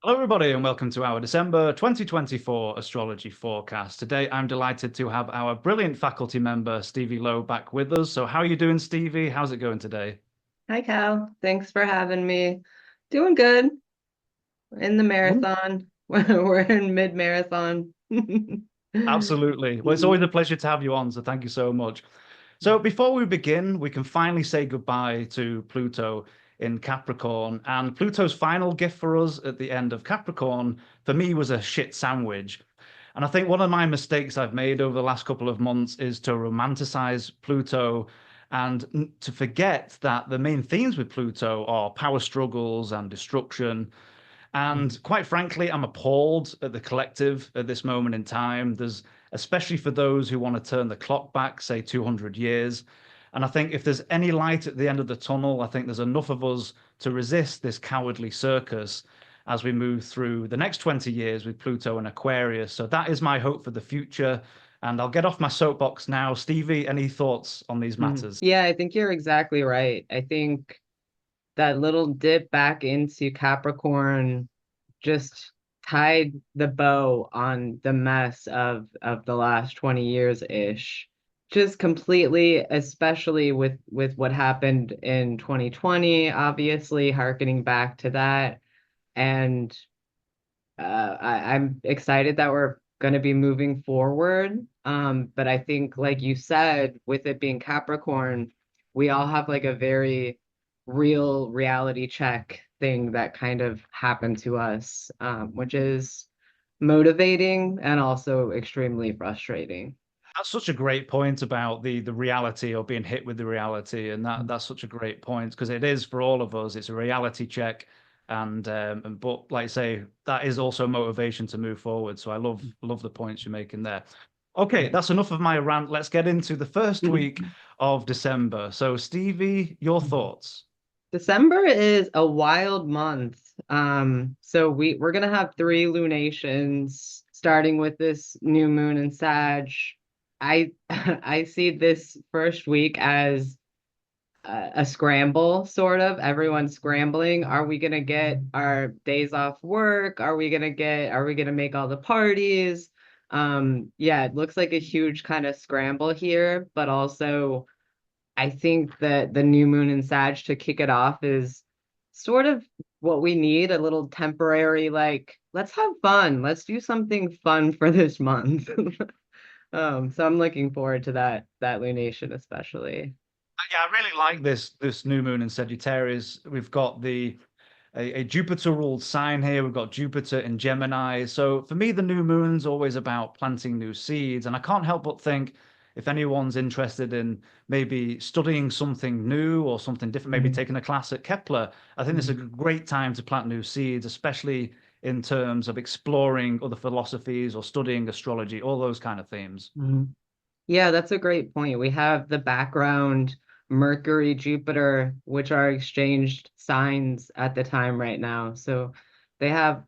Hello, everybody, and welcome to our December 2024 astrology forecast. Today, I'm delighted to have our brilliant faculty member, Stevie Lowe, back with us. So how are you doing, Stevie? How's it going today? Hi, Cal. Thanks for having me. Doing good in the marathon. We're in mid-marathon. Absolutely. Well, it's always a pleasure to have you on, so thank you so much. So before we begin, we can finally say goodbye to Pluto in Capricorn. And Pluto's final gift for us at the end of Capricorn, for me, was a shit sandwich. And I think one of my mistakes I've made over the last couple of months is to romanticize Pluto and to forget that the main themes with Pluto are power struggles and destruction. And quite frankly, I'm appalled at the collective at this moment in time. There's, especially for those who want to turn the clock back, say 200 years. And I think if there's any light at the end of the tunnel, I think there's enough of us to resist this cowardly circus as we move through the next 20 years with Pluto and Aquarius. So that is my hope for the future. And I'll get off my soapbox now. Stevie, any thoughts on these matters? Yeah, I think you're exactly right. I think that little dip back into Capricorn just tied the bow on the mess of the last 20 years ish. Just completely, especially with what happened in 2020, obviously harkening back to that. And I'm excited that we're going to be moving forward. But I think, like you said, with it being Capricorn, we all have like a very real reality check thing that kind of happened to us, which is motivating and also extremely frustrating. That's such a great point about the reality or being hit with the reality, and that's such a great point because it is for all of us. It's a reality check, and but like I say, that is also motivation to move forward. So I love the points you're making there. Okay, that's enough of my rant. Let's get into the first week of December. So Stevie, your thoughts? December is a wild month. So we're gonna have three lunations, starting with this new moon in Sag. I I see this first week as a scramble, sort of. Everyone's scrambling. Are we gonna get our days off work? Are we gonna make all the parties? Yeah, it looks like a huge kind of scramble here, but also I think that the new moon in Sag to kick it off is sort of what we need, a little temporary, like, let's have fun. Let's do something fun for this month. So I'm looking forward to that lunation especially. Yeah, I really like this new moon in Sagittarius. We've got a Jupiter ruled sign here. We've got Jupiter in Gemini. So for me, the new moon's always about planting new seeds. And I can't help but think if anyone's interested in maybe studying something new or something different, maybe Mhm. taking a class at Kepler, I think this is a great time to plant new seeds, especially in terms of exploring other philosophies or studying astrology, all those kind of themes. Mhm. Yeah, that's a great point. We have the background Mercury, Jupiter, which are exchanged signs at the time right now. So they have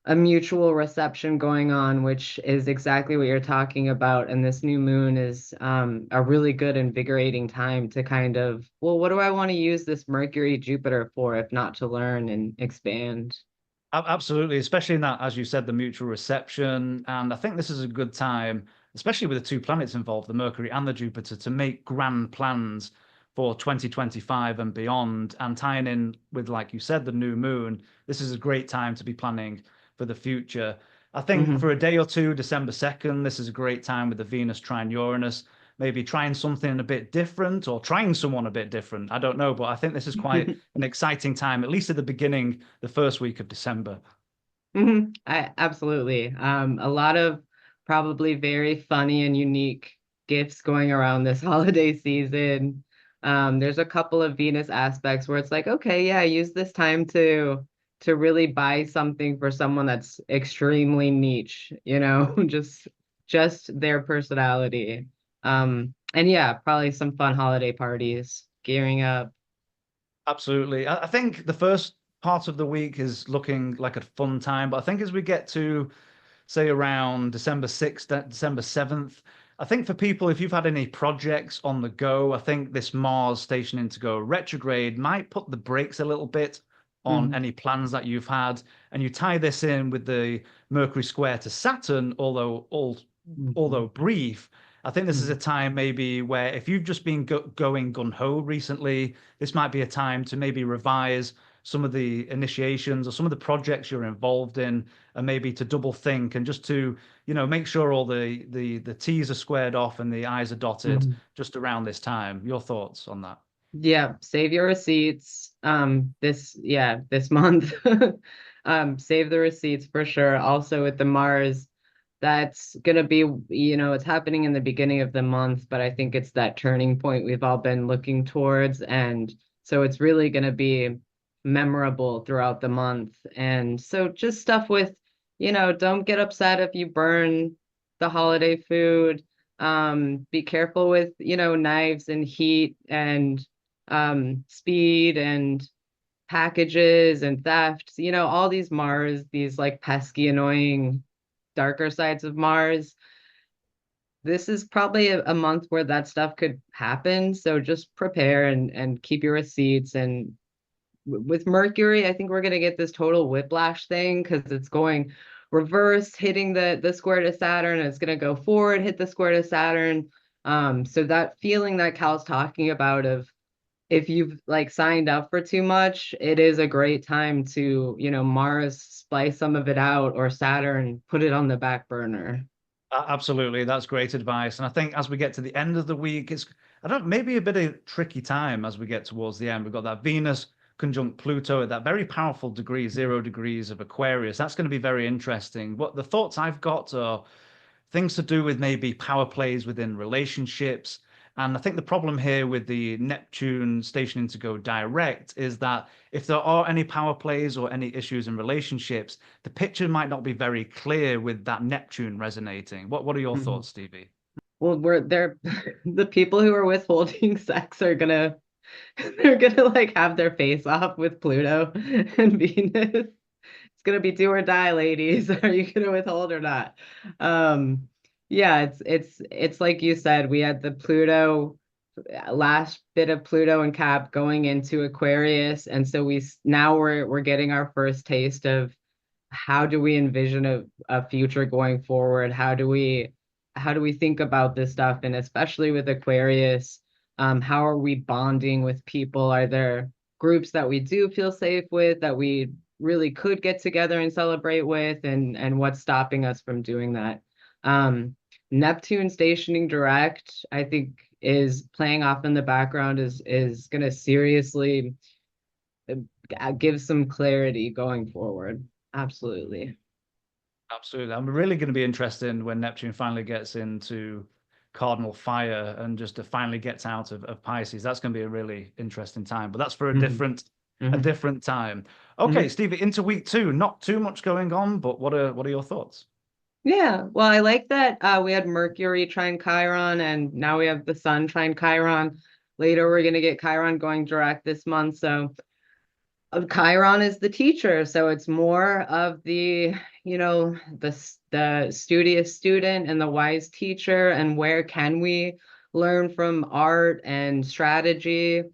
a mutual reception going on, which is exactly what you're talking about. And this new moon is a really good, invigorating time to kind of, well, what do I want to use this Mercury Jupiter for, if not to learn and expand? Absolutely, especially in that, as you said, the mutual reception. And I think this is a good time, especially with the two planets involved, the Mercury and the Jupiter, to make grand plans for 2025 and beyond. And tying in with, like you said, the new moon, this is a great time to be planning for the future. I think for Hmm. a day or two, December 2nd, this is a great time with the Venus trine Uranus, maybe trying something a bit different or trying someone a bit different. I don't know, but I think this is quite an exciting time, at least at the beginning, the first week of December. I absolutely. A lot of probably very funny and unique gifts going around this holiday season. There's a couple of Venus aspects where it's like, okay, yeah, use this time to really buy something for someone that's extremely niche, just their personality. And yeah, probably some fun holiday parties, gearing up. Absolutely. I think the first part of the week is looking like a fun time, but I think as we get to, say, around December 6th, December 7th, I think for people, if you've had any projects on the go, I think this Mars stationing to go retrograde might put the brakes a little bit on any plans that you've had, and you tie this in with the Mercury square to Saturn, although brief. I think this is a time maybe where if you've just been going gung-ho recently, this might be a time to maybe revise some of the initiations or some of the projects you're involved in, and maybe to double think and just to, make sure all the T's are squared off and the I's are dotted just around this time. Your thoughts on that? Yeah, save your receipts. This month. Save the receipts for sure. Also with the Mars, that's gonna be, it's happening in the beginning of the month, but I think it's that turning point we've all been looking towards. And so it's really gonna be memorable throughout the month. And so just stuff with, don't get upset if you burn the holiday food. Be careful with, knives and heat and speed and packages and thefts, all these Mars, these like pesky, annoying, darker sides of Mars. This is probably a month where that stuff could happen. So just prepare and keep your receipts. And with Mercury, I think we're going to get this total whiplash thing because it's going reverse, hitting the square to Saturn. And it's going to go forward, hit the square to Saturn. So that feeling that Cal's talking about of if you've like signed up for too much, it is a great time to, Mars splice some of it out, or Saturn put it on the back burner. Absolutely, that's great advice. And I think as we get to the end of the week, maybe a bit of a tricky time as we get towards the end. We've got that Venus conjunct Pluto at that very powerful degree, 0 degrees of Aquarius. That's going to be very interesting. What the thoughts I've got are things to do with maybe power plays within relationships. And I think the problem here with the Neptune stationing to go direct is that if there are any power plays or any issues in relationships, the picture might not be very clear with that Neptune resonating. What are your thoughts, Stevie? Well, the people who are withholding sex are gonna they're gonna like have their face off with Pluto and Venus. It's gonna be do or die, ladies. Are you gonna withhold or not? Yeah, it's like you said, we had the Pluto last bit of Pluto and Cap going into Aquarius, and so now we're getting our first taste of how do we envision a future going forward? How do we think about this stuff? And especially with Aquarius, how are we bonding with people? Are there groups that we do feel safe with that we really could get together and celebrate with? And what's stopping us from doing that? Neptune stationing direct, I think, is playing off in the background, is going to seriously give some clarity going forward. Absolutely. Absolutely. I'm really going to be interested when Neptune finally gets into cardinal fire and just finally gets out of Pisces. That's going to be a really interesting time, but that's for a different time. Okay, Stevie, into week 2, not too much going on, but what are your thoughts? Yeah, well, I like that we had Mercury trine Chiron, and now we have the Sun trine Chiron. Later, we're going to get Chiron going direct this month. So Chiron is the teacher, so it's more of the, the studious student and the wise teacher, and where can we learn from art and strategy.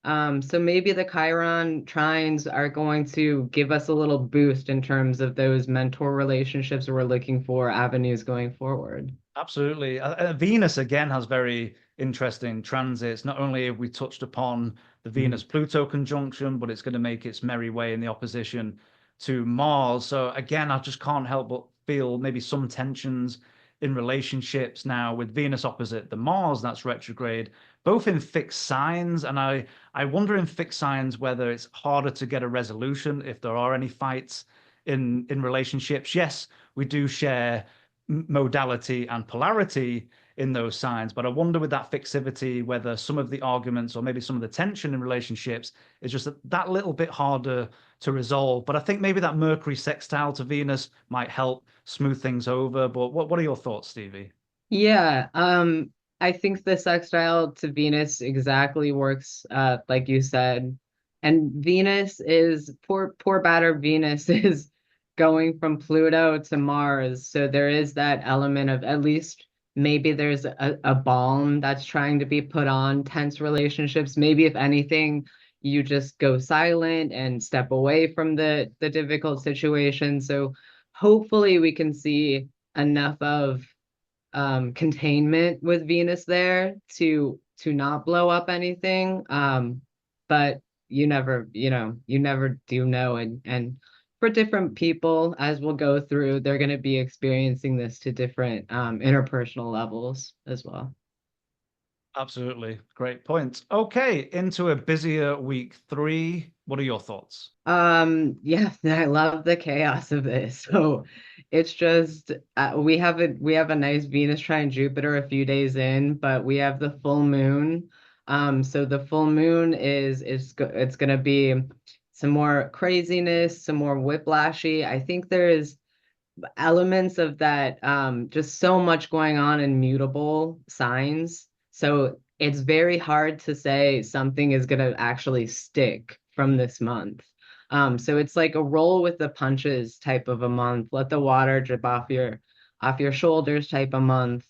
So maybe the Chiron trines are going to give us a little boost in terms of those mentor relationships we're looking for, avenues going forward. Absolutely. Venus again has very interesting transits. Not only have we touched upon the Venus-Pluto conjunction, but it's going to make its merry way in the opposition to Mars. So again, I just can't help but feel maybe some tensions in relationships now with Venus opposite the Mars that's retrograde, both in fixed signs. And I wonder in fixed signs whether it's harder to get a resolution if there are any fights in relationships. Yes, we do share modality and polarity in those signs, but I wonder with that fixivity whether some of the arguments or maybe some of the tension in relationships is just that little bit harder to resolve. But I think maybe that Mercury sextile to Venus might help smooth things over. But what are your thoughts, Stevie? Yeah, I think the sextile to Venus exactly works, like you said. And Venus is poor battered Venus is going from Pluto to Mars. So there is that element of at least maybe there's a balm that's trying to be put on tense relationships. Maybe if anything, you just go silent and step away from the difficult situation. So hopefully we can see enough of containment with Venus there to not blow up anything. But you never do know. And for different people, as we'll go through, they're going to be experiencing this to different interpersonal levels as well. Absolutely. Great point. Okay, into a busier week 3. What are your thoughts? Yeah, I love the chaos of this. So it's just we have a nice Venus trine Jupiter a few days in, but we have the full moon. So the full moon it's gonna be some more craziness, some more whiplashy. I think there is elements of that, just so much going on in mutable signs. So it's very hard to say something is going to actually stick from this month. So it's like a roll with the punches type of a month. Let the water drip off your shoulders type of month.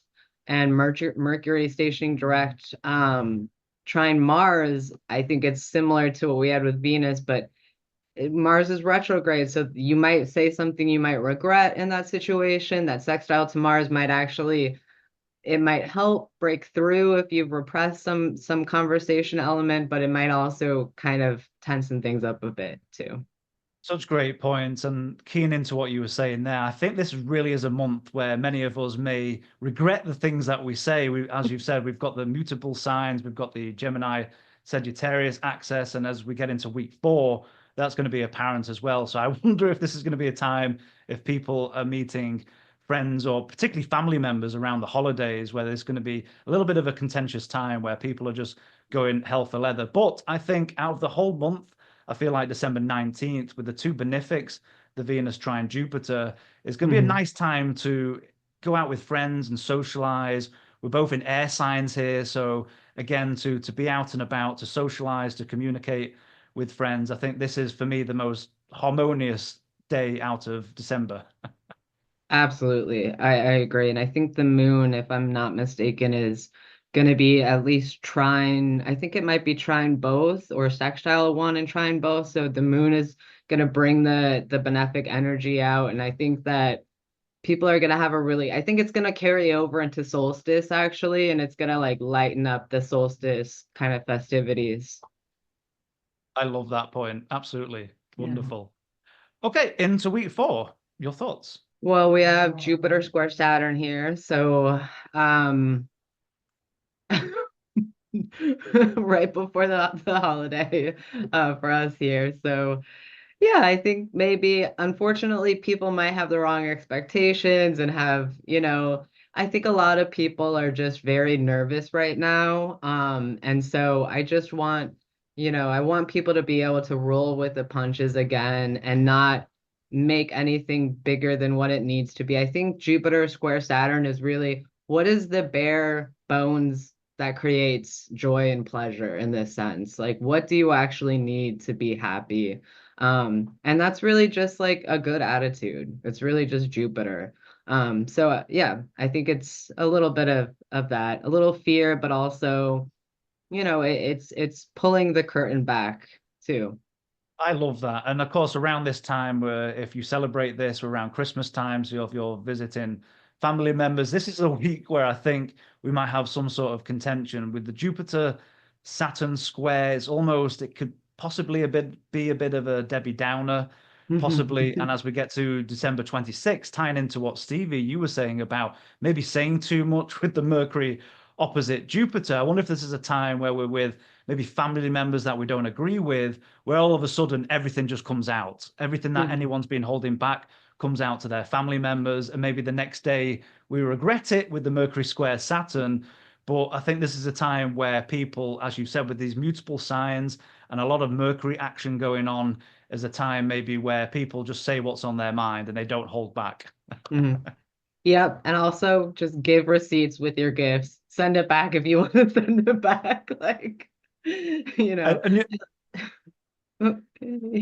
And Mercury stationing direct, trine Mars. I think it's similar to what we had with Venus, but Mars is retrograde, so you might say something you might regret in that situation. That sextile to Mars might actually, it might help break through if you've repressed some conversation element, but it might also kind of tensen things up a bit too. Such great points, and keen into what you were saying there. I think this really is a month where many of us may regret the things that we say. As you've said, we've got the mutable signs, we've got the Gemini Sagittarius axis, and as we get into week 4, that's going to be apparent as well. So I wonder if this is going to be a time if people are meeting friends or particularly family members around the holidays, where there's going to be a little bit of a contentious time where people are just going hell for leather. But I think out of the whole month, I feel like December 19th with the two benefics, the Venus trine Jupiter, is going to be a Mhm. nice time to go out with friends and socialize. We're both in air signs here, so again, to be out and about, to socialize, to communicate with friends. I think this is for me the most harmonious day out of December. Absolutely. I agree. And I think the moon, if I'm not mistaken, is going to be at least trine. I think it might be trine both or sextile one and trine both. So the moon is going to bring the benefic energy out. And I think that people are going to have a really, I think it's going to carry over into solstice actually. And it's going to like lighten up the solstice kind of festivities. I love that point. Absolutely. Yeah. Wonderful. Okay, into week 4. Your thoughts? Well, we have Jupiter square Saturn here. So, um, right before the holiday for us here. So yeah, I think maybe unfortunately people might have the wrong expectations and have, I think a lot of people are just very nervous right now. And so I just want, I want people to be able to roll with the punches again and not make anything bigger than what it needs to be. I think Jupiter square Saturn is really what is the bare bones that creates joy and pleasure in this sense? Like, what do you actually need to be happy? And that's really just like a good attitude. It's really just Jupiter. So yeah, I think it's a little bit of that, a little fear, but also, it's pulling the curtain back too. I love that. And of course, around this time, if you celebrate this around Christmas time, so if you're visiting family members, this is a week where I think we might have some sort of contention with the Jupiter Saturn square. It could possibly be a bit of a Debbie Downer, possibly. And as we get to December 26th, tying into what Stevie, you were saying about maybe saying too much with the Mercury opposite Jupiter, I wonder if this is a time where we're with maybe family members that we don't agree with, where all of a sudden everything just comes out. Everything that anyone's been holding back comes out to their family members. And maybe the next day we regret it with the Mercury square Saturn. But I think this is a time where people, as you said, with these mutable signs and a lot of Mercury action going on, is a time maybe where people just say what's on their mind and they don't hold back. Mhm. Yep. And also just give receipts with your gifts. Send it back if you want to send it back. Like, you know. And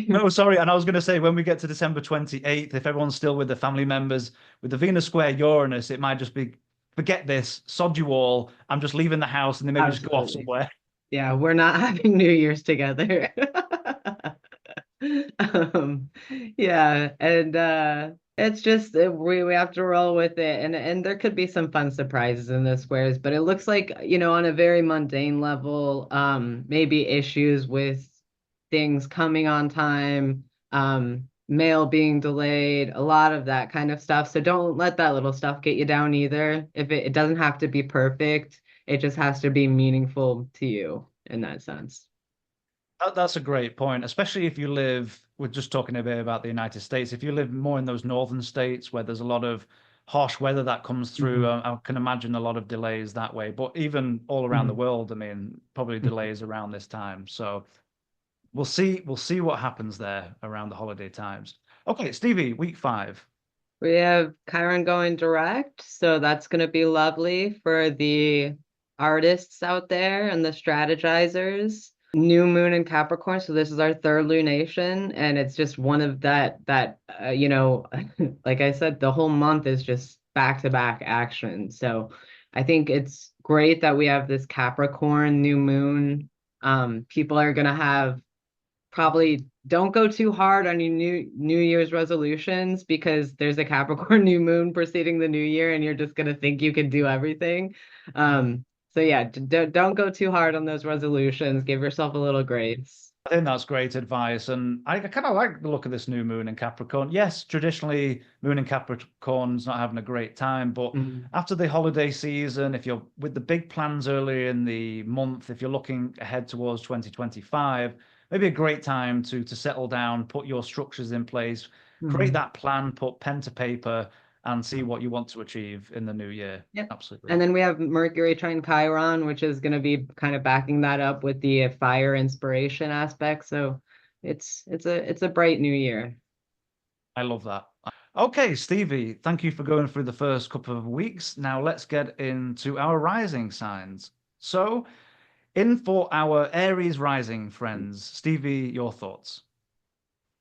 no, sorry. And I was going to say, when we get to December 28th, if everyone's still with the family members, with the Venus square Uranus, it might just be, forget this, sod you all. I'm just leaving the house and then maybe just go off Absolutely. somewhere. Yeah, we're not having New Year's together. Um, yeah, and it's just we have to roll with it, and there could be some fun surprises in the squares, but it looks like, on a very mundane level, maybe issues with things coming on time, mail being delayed, a lot of that kind of stuff. So don't let that little stuff get you down either. If it doesn't have to be perfect, it just has to be meaningful to you in that sense. That's a great point, especially if you live, we're just talking a bit about the United States. If you live more in those northern states where there's a lot of harsh weather that comes through, Mhm. I can imagine a lot of delays that way. But even all around the Mhm. world, I mean, probably Mhm. delays around this time. So we'll see what happens there around the holiday times. Okay, Stevie, week 5. We have Chiron going direct, so that's going to be lovely for the artists out there and the strategizers. New moon in Capricorn, so this is our third lunation, and it's just one of like I said, the whole month is just back-to-back action. So I think it's great that we have this Capricorn new moon. People are gonna have probably don't go too hard on your New Year's resolutions because there's a Capricorn new moon preceding the new year, and you're just gonna think you can do everything. So yeah, don't go too hard on those resolutions. Give yourself a little grace. I think that's great advice. And I kind of like the look of this new moon in Capricorn. Yes, traditionally, moon in Capricorn's not having a great time, but Mhm. after the holiday season, if you're with the big plans earlier in the month, if you're looking ahead towards 2025, maybe a great time to settle down, put your structures in place, create Mhm. that plan, put pen to paper, and see what you want to achieve in the new year. Yep. Absolutely. And then we have Mercury trine Chiron, which is going to be kind of backing that up with the fire inspiration aspect. So it's a bright new year. I love that. Okay, Stevie, thank you for going through the first couple of weeks. Now let's get into our rising signs. So, in for our Aries rising friends. Stevie, your thoughts?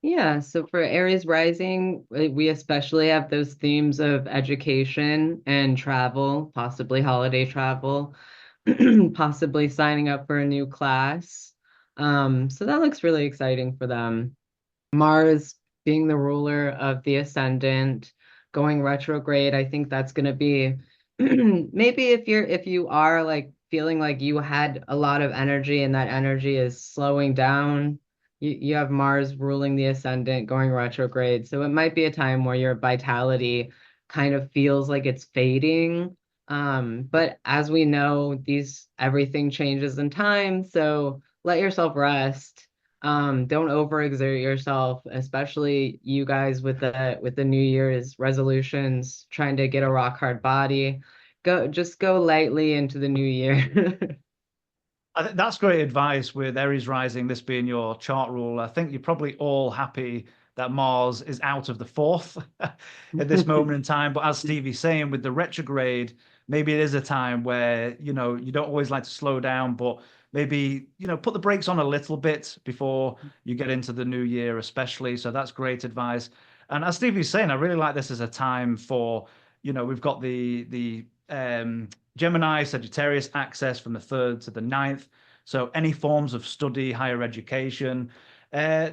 Yeah, so for Aries Rising, we especially have those themes of education and travel, possibly holiday travel, possibly signing up for a new class. So that looks really exciting for them. Mars being the ruler of the ascendant, going retrograde, I think that's going to be maybe if you are like feeling like you had a lot of energy and that energy is slowing down, you have Mars ruling the ascendant going retrograde. So it might be a time where your vitality kind of feels like it's fading. But as we know, these everything changes in time, so let yourself rest. Don't overexert yourself, especially you guys with the New Year's resolutions, trying to get a rock hard body. Just go lightly into the new year. I think that's great advice with Aries rising, this being your chart rule. I think you're probably all happy that Mars is out of the fourth at this moment in time. But as Stevie's saying, with the retrograde, maybe it is a time where, you don't always like to slow down, but maybe, put the brakes on a little bit before you get into the new year, especially. So that's great advice. And as Stevie's saying, I really like this as a time for, we've got the Gemini, Sagittarius access from the 3rd to the 9th. So any forms of study, higher education,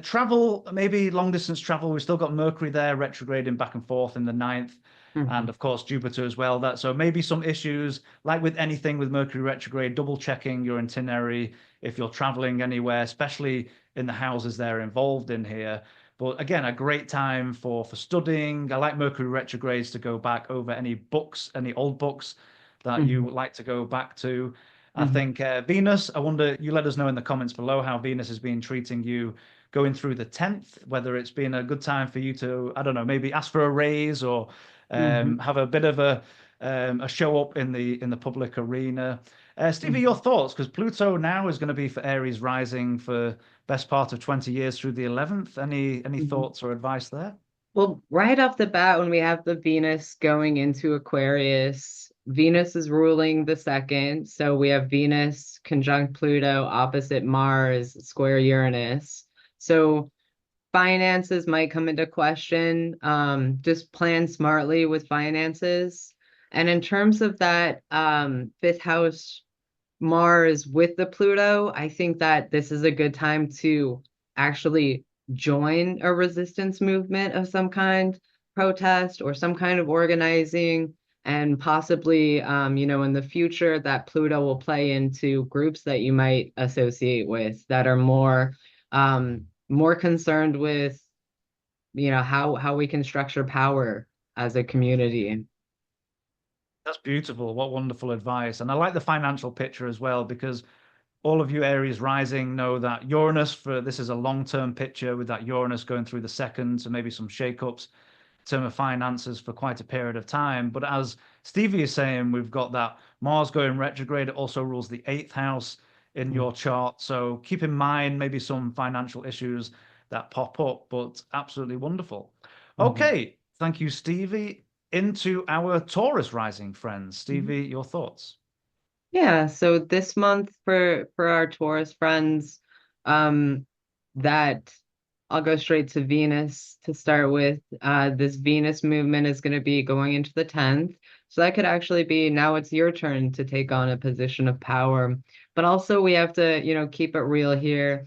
travel, maybe long distance travel. We've still got Mercury there retrograding back and forth in the 9th. And Mhm. of course, Jupiter as well. So maybe some issues, like with anything with Mercury retrograde, double checking your itinerary if you're traveling anywhere, especially in the houses they're involved in here. But again, a great time for studying. I like Mercury retrogrades to go back over any books, any old books that you Mhm. would like to go back to. I Mhm. think Venus, I wonder, you let us know in the comments below how Venus has been treating you going through the 10th, whether it's been a good time for you to, I don't know, maybe ask for a raise or Mhm. have a bit of a show up in the public arena. Stevie, your Mhm. thoughts? Because Pluto now is going to be for Aries rising for best part of 20 years through the 11th. Any Mhm. thoughts or advice there? Well, right off the bat, when we have the Venus going into Aquarius, Venus is ruling the second. So we have Venus conjunct Pluto opposite Mars, square Uranus. So finances might come into question. Just plan smartly with finances. And in terms of that fifth house Mars with the Pluto, I think that this is a good time to actually join a resistance movement of some kind, protest or some kind of organizing, and possibly, in the future, that Pluto will play into groups that you might associate with that are more concerned with, how we can structure power as a community. That's beautiful. What wonderful advice. And I like the financial picture as well, because all of you Aries rising know that Uranus, for this is a long-term picture with that Uranus going through the second, so maybe some shakeups in terms of finances for quite a period of time. But as Stevie is saying, we've got that Mars going retrograde. It also rules the eighth house in your chart. So keep in mind maybe some financial issues that pop up, but absolutely wonderful. Mhm. Okay, thank you, Stevie. Into our Taurus rising friends. Mhm. Stevie, your thoughts? Yeah, so this month for our Taurus friends, um, that I'll go straight to Venus to start with. This Venus movement is going to be going into the 10th. So that could actually be now it's your turn to take on a position of power. But also we have to, keep it real here.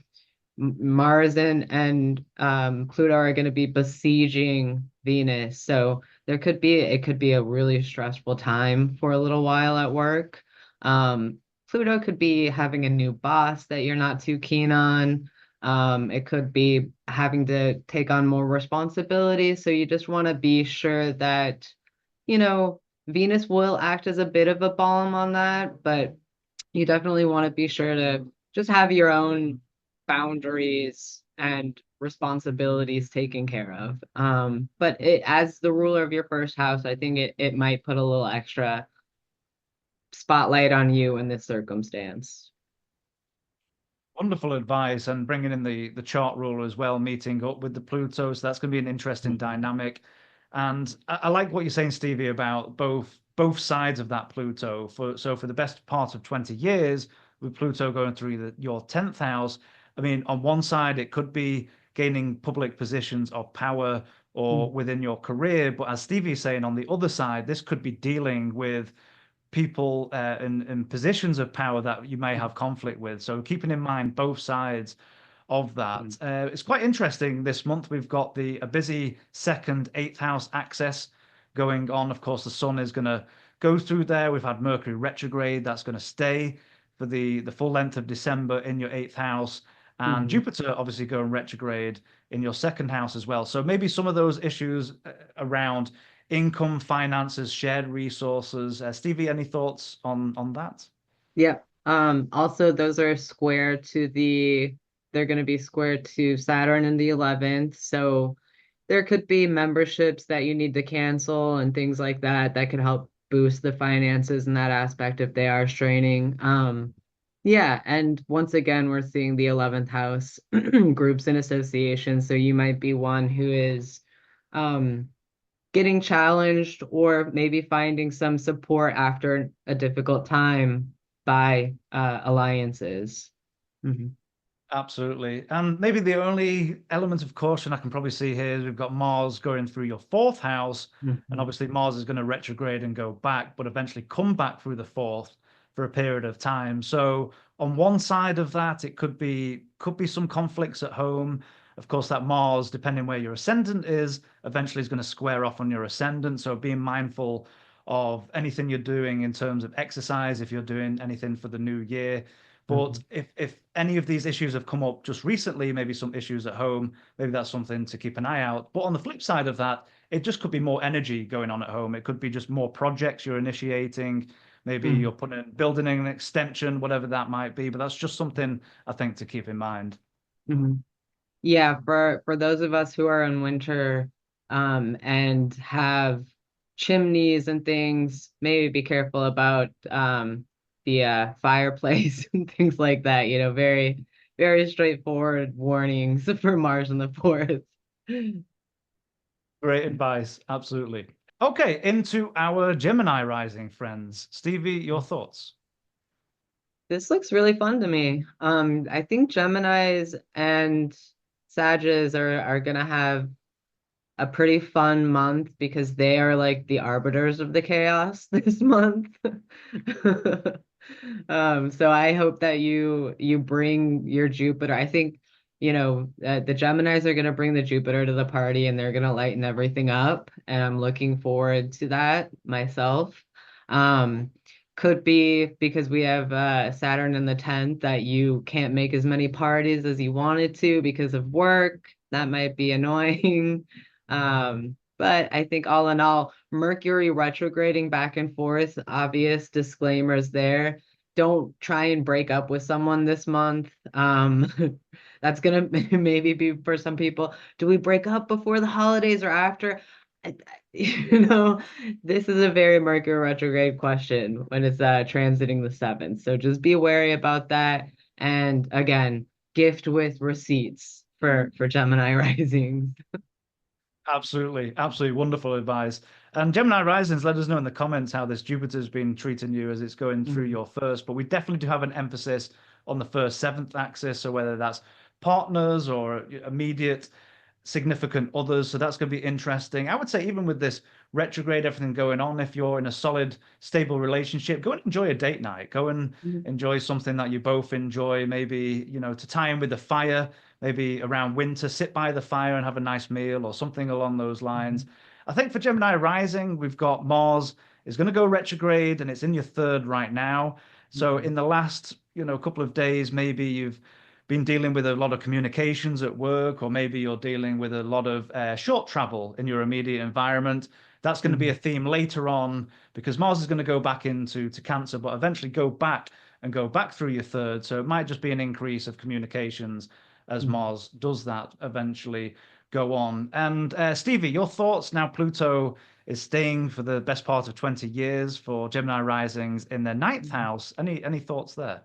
Mars and Pluto are going to be besieging Venus. So it could be a really stressful time for a little while at work. Pluto could be having a new boss that you're not too keen on. It could be having to take on more responsibility. So you just want to be sure that, you know, Venus will act as a bit of a balm on that, but you definitely want to be sure to just have your own boundaries and responsibilities taken care of. But as the ruler of your first house, I think it might put a little extra spotlight on you in this circumstance. Wonderful advice, and bringing in the chart ruler as well, meeting up with the Pluto. So that's going to be an interesting dynamic. And I like what you're saying, Stevie, about both sides of that Pluto. For the best part of 20 years, with Pluto going through your 10th house, I mean, on one side, it could be gaining public positions of power or within your career. But as Stevie is saying, on the other side, this could be dealing with people in positions of power that you may have conflict with. So keeping in mind both sides of that. It's quite interesting. This month we've got a busy second, eighth house axis going on. Of course, the sun is going to go through there. We've had Mercury retrograde. That's going to stay for the full length of December in your eighth house. And Mhm. Jupiter obviously going retrograde in your second house as well. So maybe some of those issues around income, finances, shared resources. Stevie, any thoughts on that? Yep. Also, those are they're going to be square to Saturn in the 11th. So there could be memberships that you need to cancel and things like that that could help boost the finances in that aspect if they are straining. Yeah. And once again, we're seeing the 11th house groups and associations. So you might be one who is, um, getting challenged or maybe finding some support after a difficult time by alliances. Mhm. Absolutely. And maybe the only element of caution I can probably see here is we've got Mars going through your fourth house. And Mhm. obviously, Mars is going to retrograde and go back, but eventually come back through the fourth for a period of time. So, on one side of that, it could be some conflicts at home. Of course, that Mars, depending where your ascendant is, eventually is going to square off on your ascendant. So, being mindful of anything you're doing in terms of exercise, if you're doing anything for the new year. But Mhm. if any of these issues have come up just recently, maybe some issues at home, maybe that's something to keep an eye out. But on the flip side of that, it just could be more energy going on at home. It could be just more projects you're initiating. Maybe Mhm. you're building an extension, whatever that might be. But that's just something I think to keep in mind. Mhm. Yeah, for those of us who are in winter and have chimneys and things, maybe be careful about the fireplace and things like that, very very straightforward warnings for Mars in the fourth. Great advice. Absolutely. Okay, into our Gemini rising friends. Stevie, your thoughts? This looks really fun to me. I think Geminis and Sages are gonna have a pretty fun month because they are like the arbiters of the chaos this month. So I hope that you bring your Jupiter. I think, the Geminis are going to bring the Jupiter to the party and they're going to lighten everything up. And I'm looking forward to that myself. Um, could be because we have Saturn in the 10th that you can't make as many parties as you wanted to because of work. That might be annoying. But I think all in all, Mercury retrograding back and forth, obvious disclaimers there. Don't try and break up with someone this month. That's gonna maybe be for some people. Do we break up before the holidays or after? You know, this is a very Mercury retrograde question when it's transiting the seventh. So just be wary about that. And again, gift with receipts for Gemini risings. Absolutely, absolutely wonderful advice. And Gemini Risings, let us know in the comments how this Jupiter's been treating you as it's going through Mhm. your first. But we definitely do have an emphasis on the first seventh axis. So whether that's partners or immediate significant others. So that's going to be interesting. I would say even with this retrograde, everything going on, if you're in a solid, stable relationship, go and enjoy a date night. Go and Mhm. enjoy something that you both enjoy. Maybe, to tie in with the fire, maybe around winter, sit by the fire and have a nice meal or something along those lines. Mhm. I think for Gemini Rising, we've got Mars is going to go retrograde and it's in your third right now. So Mhm. in the last, couple of days, maybe you've been dealing with a lot of communications at work, or maybe you're dealing with a lot of short travel in your immediate environment. That's going to be a Mhm. theme later on because Mars is going to go back into Cancer, but eventually go back through your third. So it might just be an increase of communications as Mhm. Mars does that eventually go on. And Stevie, your thoughts now? Pluto is staying for the best part of 20 years for Gemini risings in their ninth Mhm. house. Any thoughts there?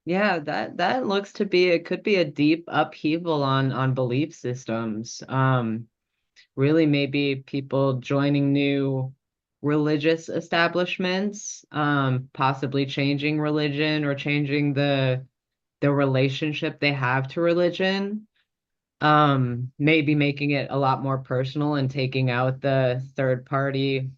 Yeah, that looks to be it could be a deep upheaval on belief systems. Really maybe people joining new religious establishments, possibly changing religion or changing the relationship they have to religion. Maybe making it a lot more personal and taking out the third party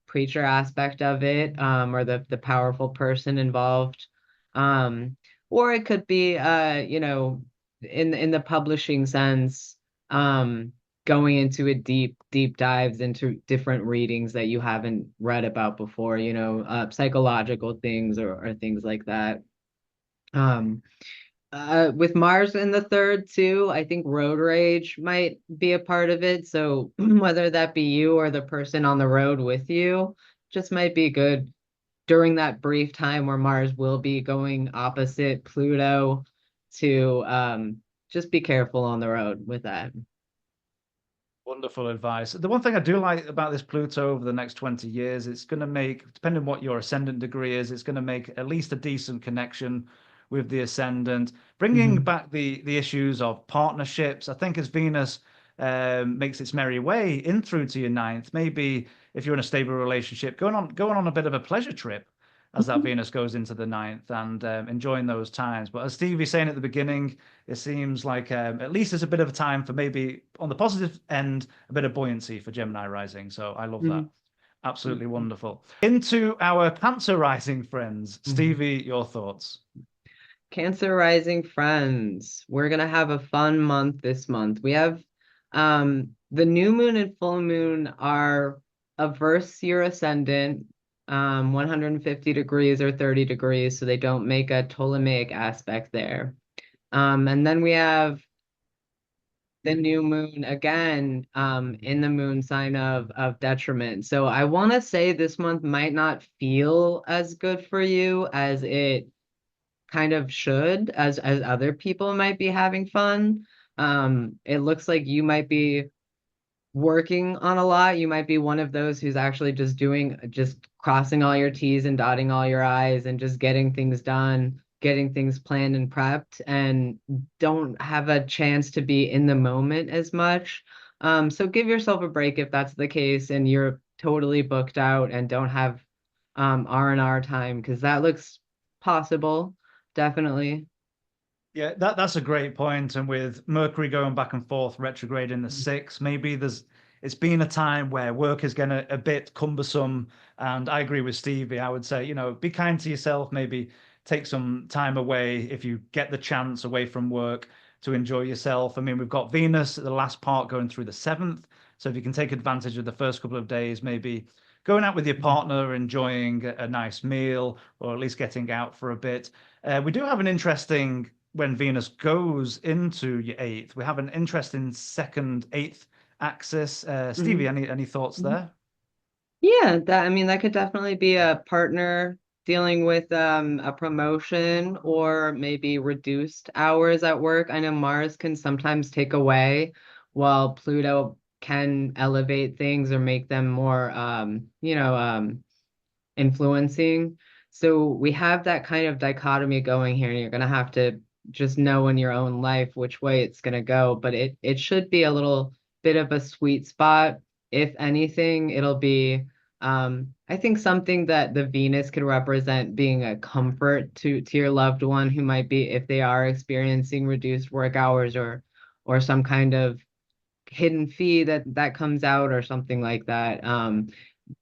preacher aspect of it, or the powerful person involved. Um, or it could be in the publishing sense, going into a deep dives into different readings that you haven't read about before, psychological things or things like that. Um, with Mars in the third too, I think road rage might be a part of it. So whether that be you or the person on the road with you, just might be good during that brief time where Mars will be going opposite Pluto to just be careful on the road with that. Wonderful advice. The one thing I do like about this Pluto over the next 20 years, it's going to make, depending on what your ascendant degree is, it's going to make at least a decent connection with the ascendant, bringing Mhm. back the issues of partnerships. I think as Venus makes its merry way in through to your ninth, maybe if you're in a stable relationship, going on a bit of a pleasure trip as that Venus goes into the ninth and enjoying those times. But as Steve was saying at the beginning, it seems like at least there's a bit of a time for maybe on the positive end, a bit of buoyancy for Gemini rising. So I love that. Mhm. Absolutely Mhm. wonderful. Into our Cancer rising friends. Mhm. Stevie, your thoughts? Cancer rising friends, we're gonna have a fun month this month. We have the new moon and full moon are averse your ascendant, 150 degrees or 30 degrees, so they don't make a Ptolemaic aspect there. And then we have the new moon again, in the moon sign of detriment. So I want to say this month might not feel as good for you as it kind of should, as other people might be having fun. It looks like you might be working on a lot. You might be one of those who's actually just crossing all your T's and dotting all your I's and just getting things done, getting things planned and prepped, and don't have a chance to be in the moment as much. So give yourself a break if that's the case and you're totally booked out and don't have R&R time, because that looks possible, definitely. Yeah, that's a great point. And with Mercury going back and forth, retrograde in the sixth, maybe it's been a time where work is getting a bit cumbersome. And I agree with Stevie. I would say, be kind to yourself, maybe take some time away if you get the chance away from work to enjoy yourself. I mean, we've got Venus at the last part going through the seventh. So if you can take advantage of the first couple of days, maybe going out with your partner, enjoying a nice meal, or at least getting out for a bit. We do have an interesting, when Venus goes into your eighth, we have an interesting second eighth axis. Stevie, Mhm. any thoughts Mhm. there? Yeah, I mean, that could definitely be a partner dealing with a promotion or maybe reduced hours at work. I know Mars can sometimes take away, while Pluto can elevate things or make them more influencing. So we have that kind of dichotomy going here, and you're going to have to just know in your own life which way it's going to go. But it should be a little bit of a sweet spot. If anything, it'll be I think something that the Venus could represent being a comfort to your loved one who might be, if they are experiencing reduced work hours or some kind of hidden fee that comes out or something like that.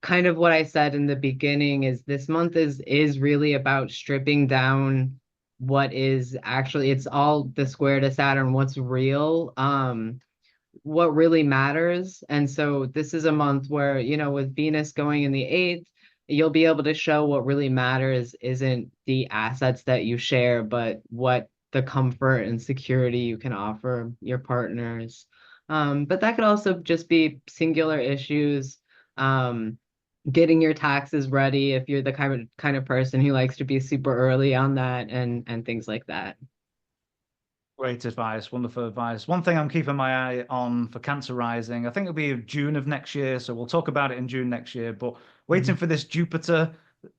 Kind of what I said in the beginning is this month is really about stripping down what is actually, it's all the square to Saturn, what's real, what really matters. And so this is a month where, with Venus going in the eighth, you'll be able to show what really matters isn't the assets that you share, but what the comfort and security you can offer your partners. But that could also just be singular issues. Um, Getting your taxes ready if you're the kind of person who likes to be super early on that and things like that. Great advice, wonderful advice. One thing I'm keeping my eye on for Cancer Rising, I think it'll be June of next year, so we'll talk about it in June next year. But waiting Mhm. for this Jupiter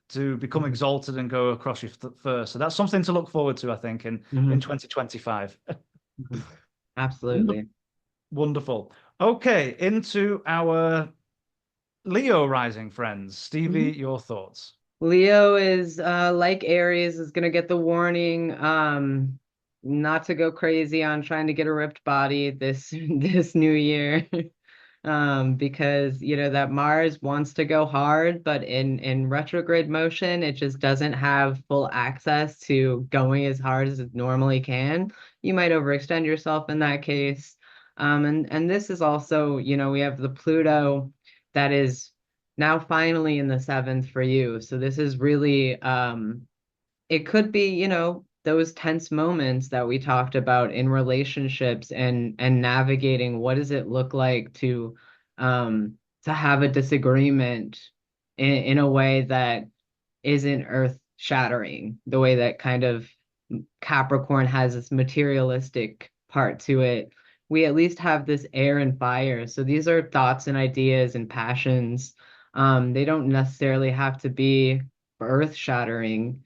to become Mhm. exalted and go across your first, so that's something to look forward to, I think, in Mhm. 2025. Mhm. Wonder- Absolutely. Wonderful. Okay, into our Leo Rising friends. Stevie, Mhm. your thoughts? Leo is like Aries is gonna get the warning not to go crazy on trying to get a ripped body this this new year. Because that Mars wants to go hard, but in retrograde motion, it just doesn't have full access to going as hard as it normally can. You might overextend yourself in that case. And this is also, we have the Pluto that is now finally in the seventh for you. So this is really it could be, those tense moments that we talked about in relationships and navigating what does it look like to have a disagreement in a way that isn't earth shattering, the way that kind of Capricorn has this materialistic part to it. We at least have this air and fire. So these are thoughts and ideas and passions. They don't necessarily have to be earth shattering.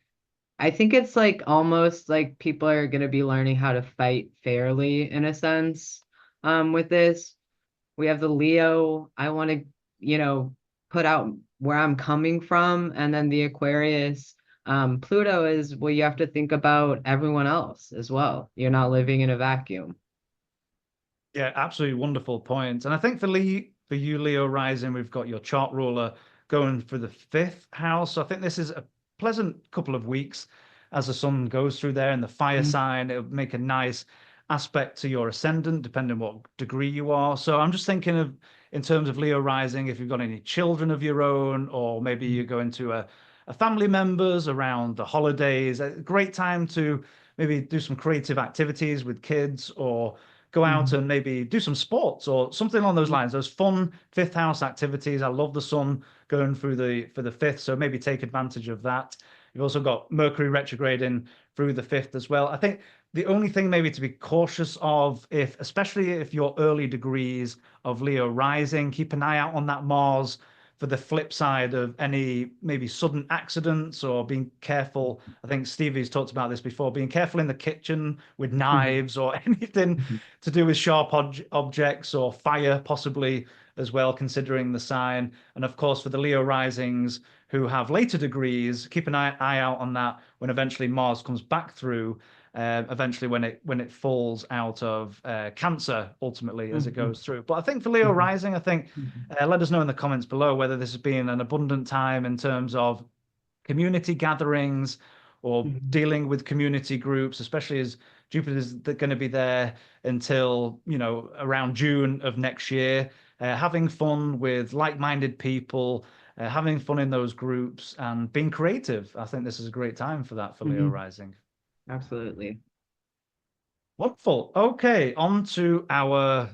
I think it's like almost like people are going to be learning how to fight fairly in a sense. With this, we have the Leo. I want to, put out where I'm coming from. And then the Aquarius. Pluto is, well, you have to think about everyone else as well. You're not living in a vacuum. Yeah, absolutely wonderful point. And I think for you, Leo Rising, we've got your chart ruler going for the fifth house. So I think this is a pleasant couple of weeks as the sun goes through there in the fire Mhm. sign. It'll make a nice aspect to your ascendant, depending on what degree you are. So I'm just thinking of, in terms of Leo Rising, if you've got any children of your own, or maybe you're going to a family members around the holidays, a great time to maybe do some creative activities with kids or go out Mhm. and maybe do some sports or something along those lines. Those fun fifth house activities. I love the sun going through for the fifth, so maybe take advantage of that. You've also got Mercury retrograding through the fifth as well. I think the only thing maybe to be cautious of, if especially if you're early degrees of Leo rising, keep an eye out on that Mars for the flip side of any maybe sudden accidents or being careful. I think Stevie's talked about this before, being careful in the kitchen with Mhm. knives or anything Mhm. to do with sharp objects or fire, possibly as well, considering the sign. And of course, for the Leo risings who have later degrees, keep an eye out on that when eventually Mars comes back through. eventually when it falls out of Cancer ultimately as it Mhm. goes through. But I think for Leo Mhm. rising, I think Mhm. let us know in the comments below whether this has been an abundant time in terms of community gatherings or Mhm. dealing with community groups, especially as Jupiter's going to be there until, around June of next year, having fun with like-minded people, having fun in those groups and being creative. I think this is a great time for that for Leo Mhm. rising. Absolutely. Wonderful. Okay, on to our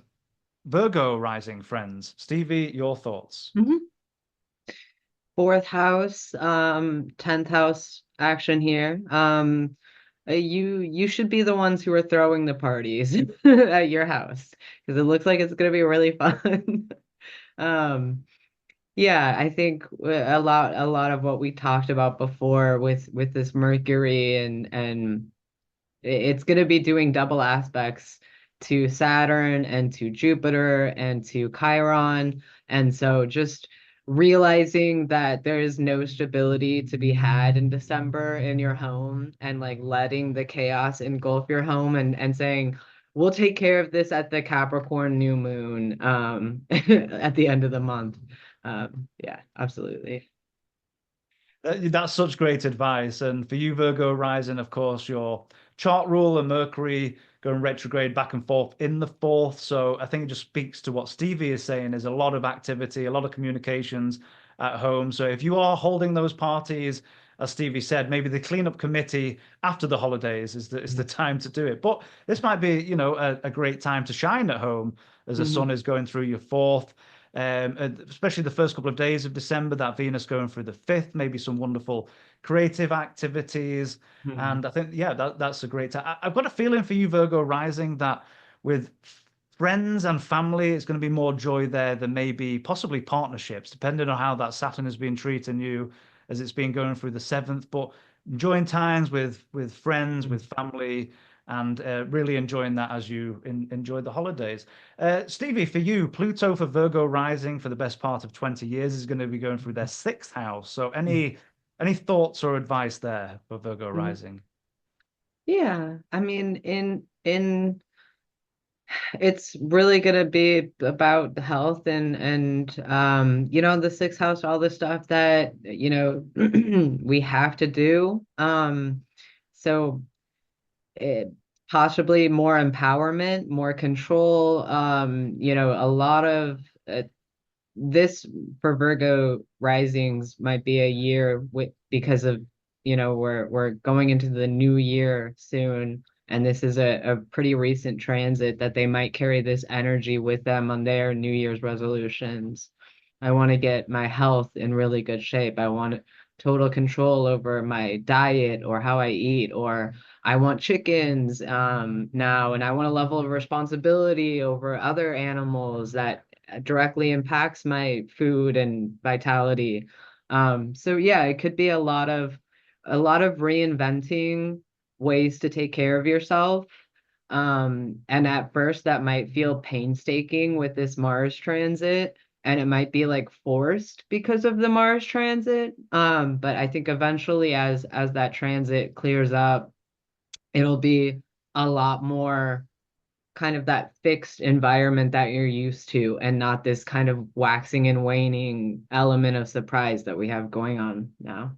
Virgo rising friends. Stevie, your thoughts. Mhm. Fourth house, 10th house action here. You should be the ones who are throwing the parties at your house because it looks like it's gonna be really fun. Um, yeah, I think a lot of what we talked about before with this Mercury and it's going to be doing double aspects to Saturn and to Jupiter and to Chiron. And so just realizing that there is no stability to be had in December in your home and like letting the chaos engulf your home and saying, we'll take care of this at the Capricorn new moon at the end of the month. Yeah, absolutely. That's such great advice. And for you, Virgo rising, of course, your chart rule and Mercury going retrograde back and forth in the fourth. So I think it just speaks to what Stevie is saying. There's a lot of activity, a lot of communications at home. So if you are holding those parties, as Stevie said, maybe the cleanup committee after the holidays is the time to do it. But this might be, a great time to shine at home as the sun Mhm. is going through your fourth. And especially the first couple of days of December, that Venus going through the fifth, maybe some wonderful creative activities. Mhm. And I think, yeah, that's a great time. I've got a feeling for you, Virgo rising, that with friends and family, it's going to be more joy there than maybe possibly partnerships, depending on how that Saturn has been treating you as it's been going through the seventh. But enjoying times with friends, with family, and really enjoying that as you enjoy the holidays. Stevie, for you, Pluto for Virgo rising for the best part of 20 years is going to be going through their sixth house. So any thoughts or advice there for Virgo Mhm. rising? Yeah, I mean, in it's really gonna be about health and the sixth house, all the stuff that we have to do. So it possibly more empowerment, more control. A lot of this for Virgo risings might be a year because of we're going into the new year soon, and this is a pretty recent transit that they might carry this energy with them on their New Year's resolutions. I want to get my health in really good shape. I want total control over my diet or how I eat, or I want chickens now, and I want a level of responsibility over other animals that directly impacts my food and vitality. So yeah, it could be a lot of reinventing ways to take care of yourself. And at first that might feel painstaking with this Mars transit, and it might be like forced because of the Mars transit. But I think eventually as that transit clears up, it'll be a lot more kind of that fixed environment that you're used to and not this kind of waxing and waning element of surprise that we have going on now.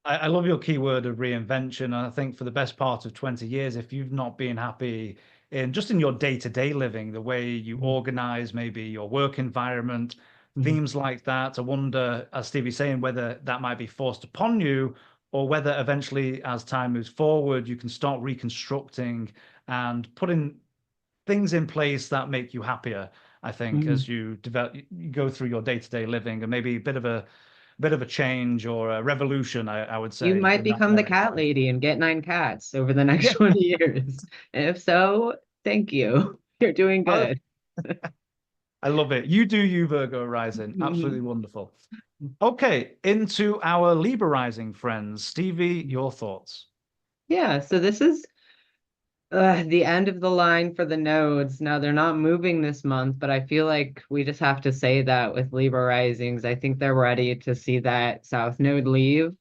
I love your keyword of reinvention. And I think for the best part of 20 years, if you've not been happy in your day-to-day living, the way you Mhm. organize maybe your work environment, Mhm. themes like that, I wonder, as Stevie's saying, whether that might be forced upon you or whether eventually, as time moves forward, you can start reconstructing and putting things in place that make you happier. I think Mhm. as you go through your day-to-day living and maybe a bit of a change or a revolution, I would You say, might in that become the area cat going lady forward. and get 9 cats over the next Yeah. 20 years. And if so, thank you. You're doing Oh, good. I love it. You do you, Virgo rising. Absolutely Mhm. wonderful. Okay, into our Libra rising friends. Stevie, your thoughts. Yeah, so this is the end of the line for the nodes. Now they're not moving this month, but I feel like we just have to say that with Libra risings. I think they're ready to see that South Node leave.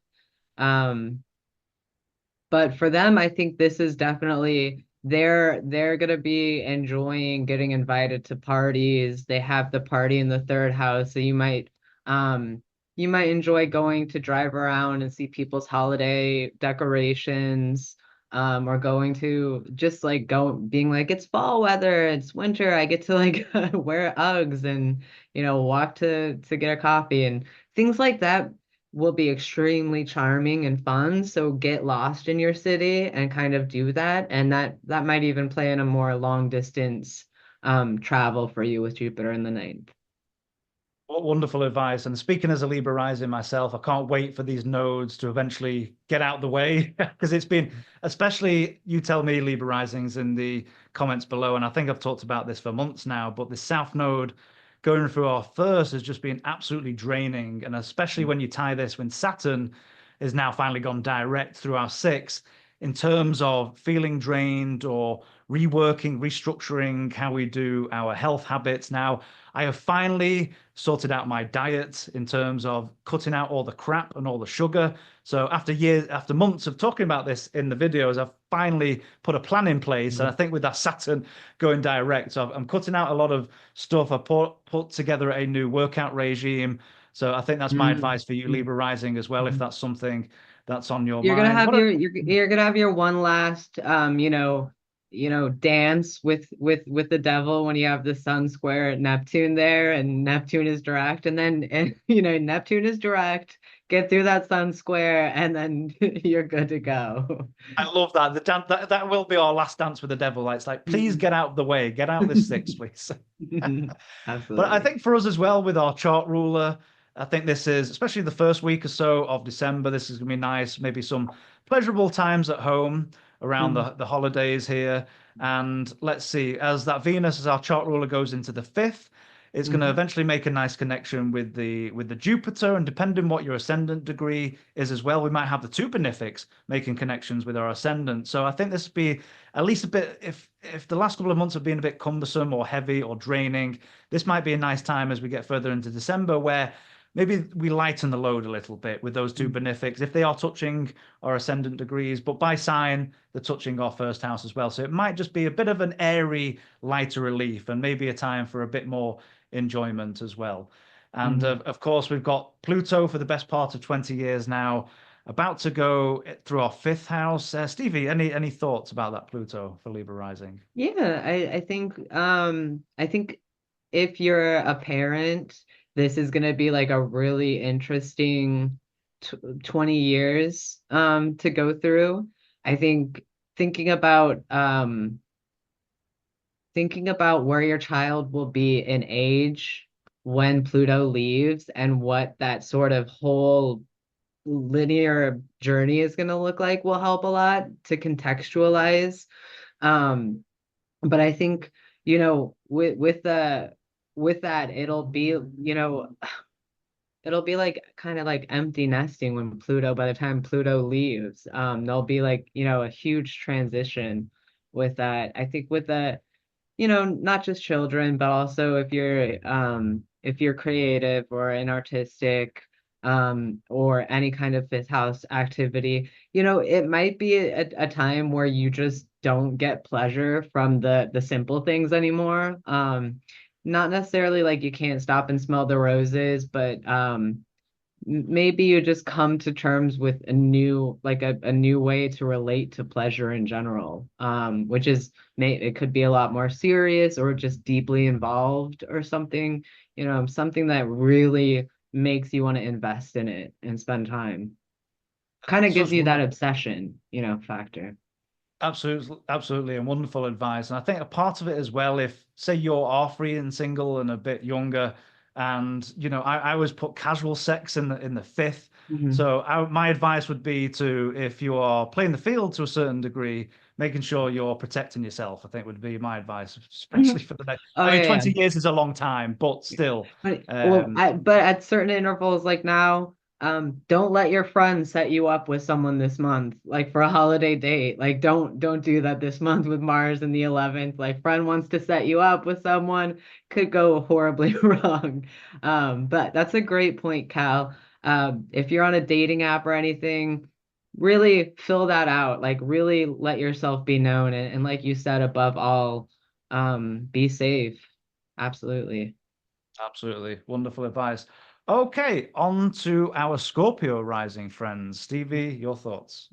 Um, But for them, I think this is definitely they're gonna be enjoying getting invited to parties. They have the party in the third house, so um you might enjoy going to drive around and see people's holiday decorations, or going to just like go being like it's fall weather, it's winter, I get to like wear Uggs and walk to get a coffee and things like that will be extremely charming and fun. So get lost in your city and kind of do that. And that might even play in a more long distance travel for you with Jupiter in the ninth. What wonderful advice. And speaking as a Libra rising myself, I can't wait for these nodes to eventually get out the way because it's been, especially you tell me, Libra risings in the comments below. And I think I've talked about this for months now, but the South Node going through our first has just been absolutely draining. And especially when you tie this when Saturn is now finally gone direct through our sixth, in terms of feeling drained or reworking, restructuring how we do our health habits. Now, I have finally sorted out my diet in terms of cutting out all the crap and all the sugar. So after months of talking about this in the videos, I've finally put a plan in place. And I think with that Saturn going direct, so I'm cutting out a lot of stuff. I put together a new workout regime. So I think that's my advice for you, Mhm. Libra Rising, as well, if that's something that's on your You're gonna mind. have What? you're gonna have your one last dance with the devil when you have the sun square at Neptune there and Neptune is direct and then and Neptune is direct, get through that sun square and then you're good to go. I love that. That will be our last dance with the devil. It's like, please get out of the way, get out this six, please. But I Absolutely. think for us as well with our chart ruler, I think this is, especially the first week or so of December, this is going to be nice. Maybe some pleasurable times at home around Mhm. the holidays here. And let's see, as that Venus, as our chart ruler goes into the fifth, it's going to Mhm. eventually make a nice connection with the Jupiter, and depending what your ascendant degree is as well, we might have the two benefics making connections with our ascendant. So I think this would be at least a bit, if the last couple of months have been a bit cumbersome or heavy or draining, this might be a nice time as we get further into December where maybe we lighten the load a little bit with those two benefics if they are touching our ascendant degrees, but by sign, they're touching our first house as well. So it might just be a bit of an airy, lighter relief and maybe a time for a bit more enjoyment as well. And Mhm. of course, we've got Pluto for the best part of 20 years now, about to go through our fifth house. Stevie, any thoughts about that Pluto for Libra Rising? Yeah, I think if you're a parent, this is going to be like a really interesting tw 20 years to go through. I think thinking about thinking about where your child will be in age when Pluto leaves and what that sort of whole linear journey is going to look like will help a lot to contextualize. Um, but I think, with that, it'll be like kind of like empty nesting when by the time Pluto leaves. There'll be like, a huge transition with that. I think with the not just children, but also if you're creative or an artistic or any kind of fifth house activity, it might be a time where you just don't get pleasure from the simple things anymore. Not necessarily like you can't stop and smell the roses, but maybe you just come to terms with a new way to relate to pleasure in general, which is it could be a lot more serious or just deeply involved or something, something that really makes you want to invest in it and spend time. Kind of gives Such you that wonderful. obsession, factor. Absolutely, absolutely, and wonderful advice. And I think a part of it as well, if say you are free and single and a bit younger, and I always put casual sex in the fifth. Mhm. So my advice would be to, if you are playing the field to a certain degree, making sure you're protecting yourself. I think would be my advice, especially for the next. Oh I mean, yeah, 20 years is a long time, but still. Um, but at certain intervals, like now, don't let your friends set you up with someone this month, like for a holiday date. Like, don't do that this month with Mars in the 11th. Like, friend wants to set you up with someone, could go horribly wrong. But that's a great point, Cal. If you're on a dating app or anything, really fill that out, like really let yourself be known, and like you said, above all, be safe. Absolutely. Absolutely. Wonderful advice. Okay, on to our Scorpio rising friends. Stevie, your thoughts?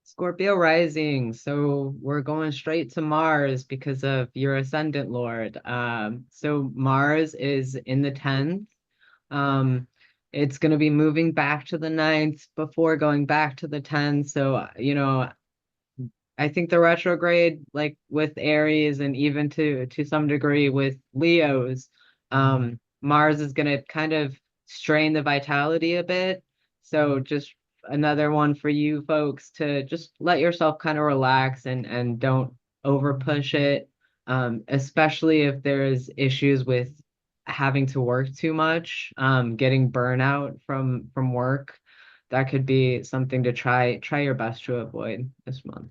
Scorpio rising. So we're going straight to Mars because of your ascendant lord. So Mars is in the 10th. Um, it's going to be moving back to the ninth before going back to the 10th. So, I think the retrograde, like with Aries and even to some degree with Leos, Mars is going to kind of strain the vitality a bit. So just another one for you folks to just let yourself kind of relax and don't over push it, especially if there's issues with having to work too much, getting burnout from work. That could be something to try your best to avoid this month.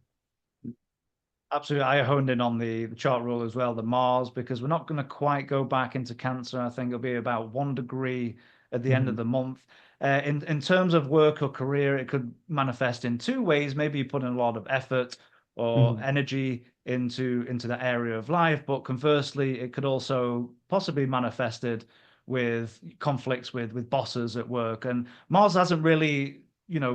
Absolutely. I honed in on the chart rule as well, the Mars, because we're not going to quite go back into Cancer. I think it'll be about 1 degree at the end of Mhm. the month. In terms of work or career, it could manifest in two ways. Maybe you put in a lot of effort or Mhm. energy into that area of life, but conversely, it could also possibly manifested with conflicts with bosses at work. And Mars hasn't really,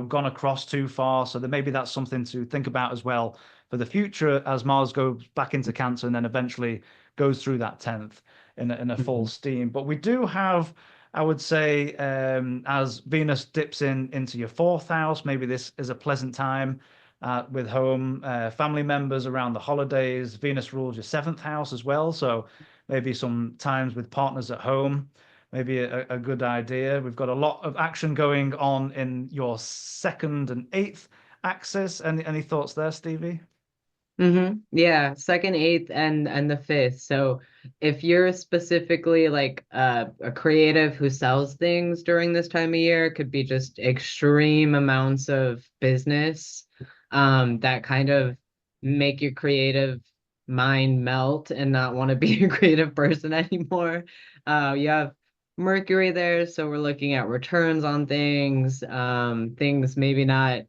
gone across too far, so there maybe that's something to think about as well for the future as Mars goes back into Cancer and then eventually goes through that 10th in a full Mhm. steam. But we do have, I would say, as Venus dips into your fourth house, maybe this is a pleasant time with home family members around the holidays. Venus rules your seventh house as well. So maybe some times with partners at home. Maybe a good idea. We've got a lot of action going on in your second and eighth axis. Any thoughts there, Stevie? Yeah, second, eighth, and the fifth. So if you're specifically like a creative who sells things during this time of year, it could be just extreme amounts of business that kind of make your creative mind melt and not want to be a creative person anymore. You have Mercury there, so we're looking at returns on things, things maybe not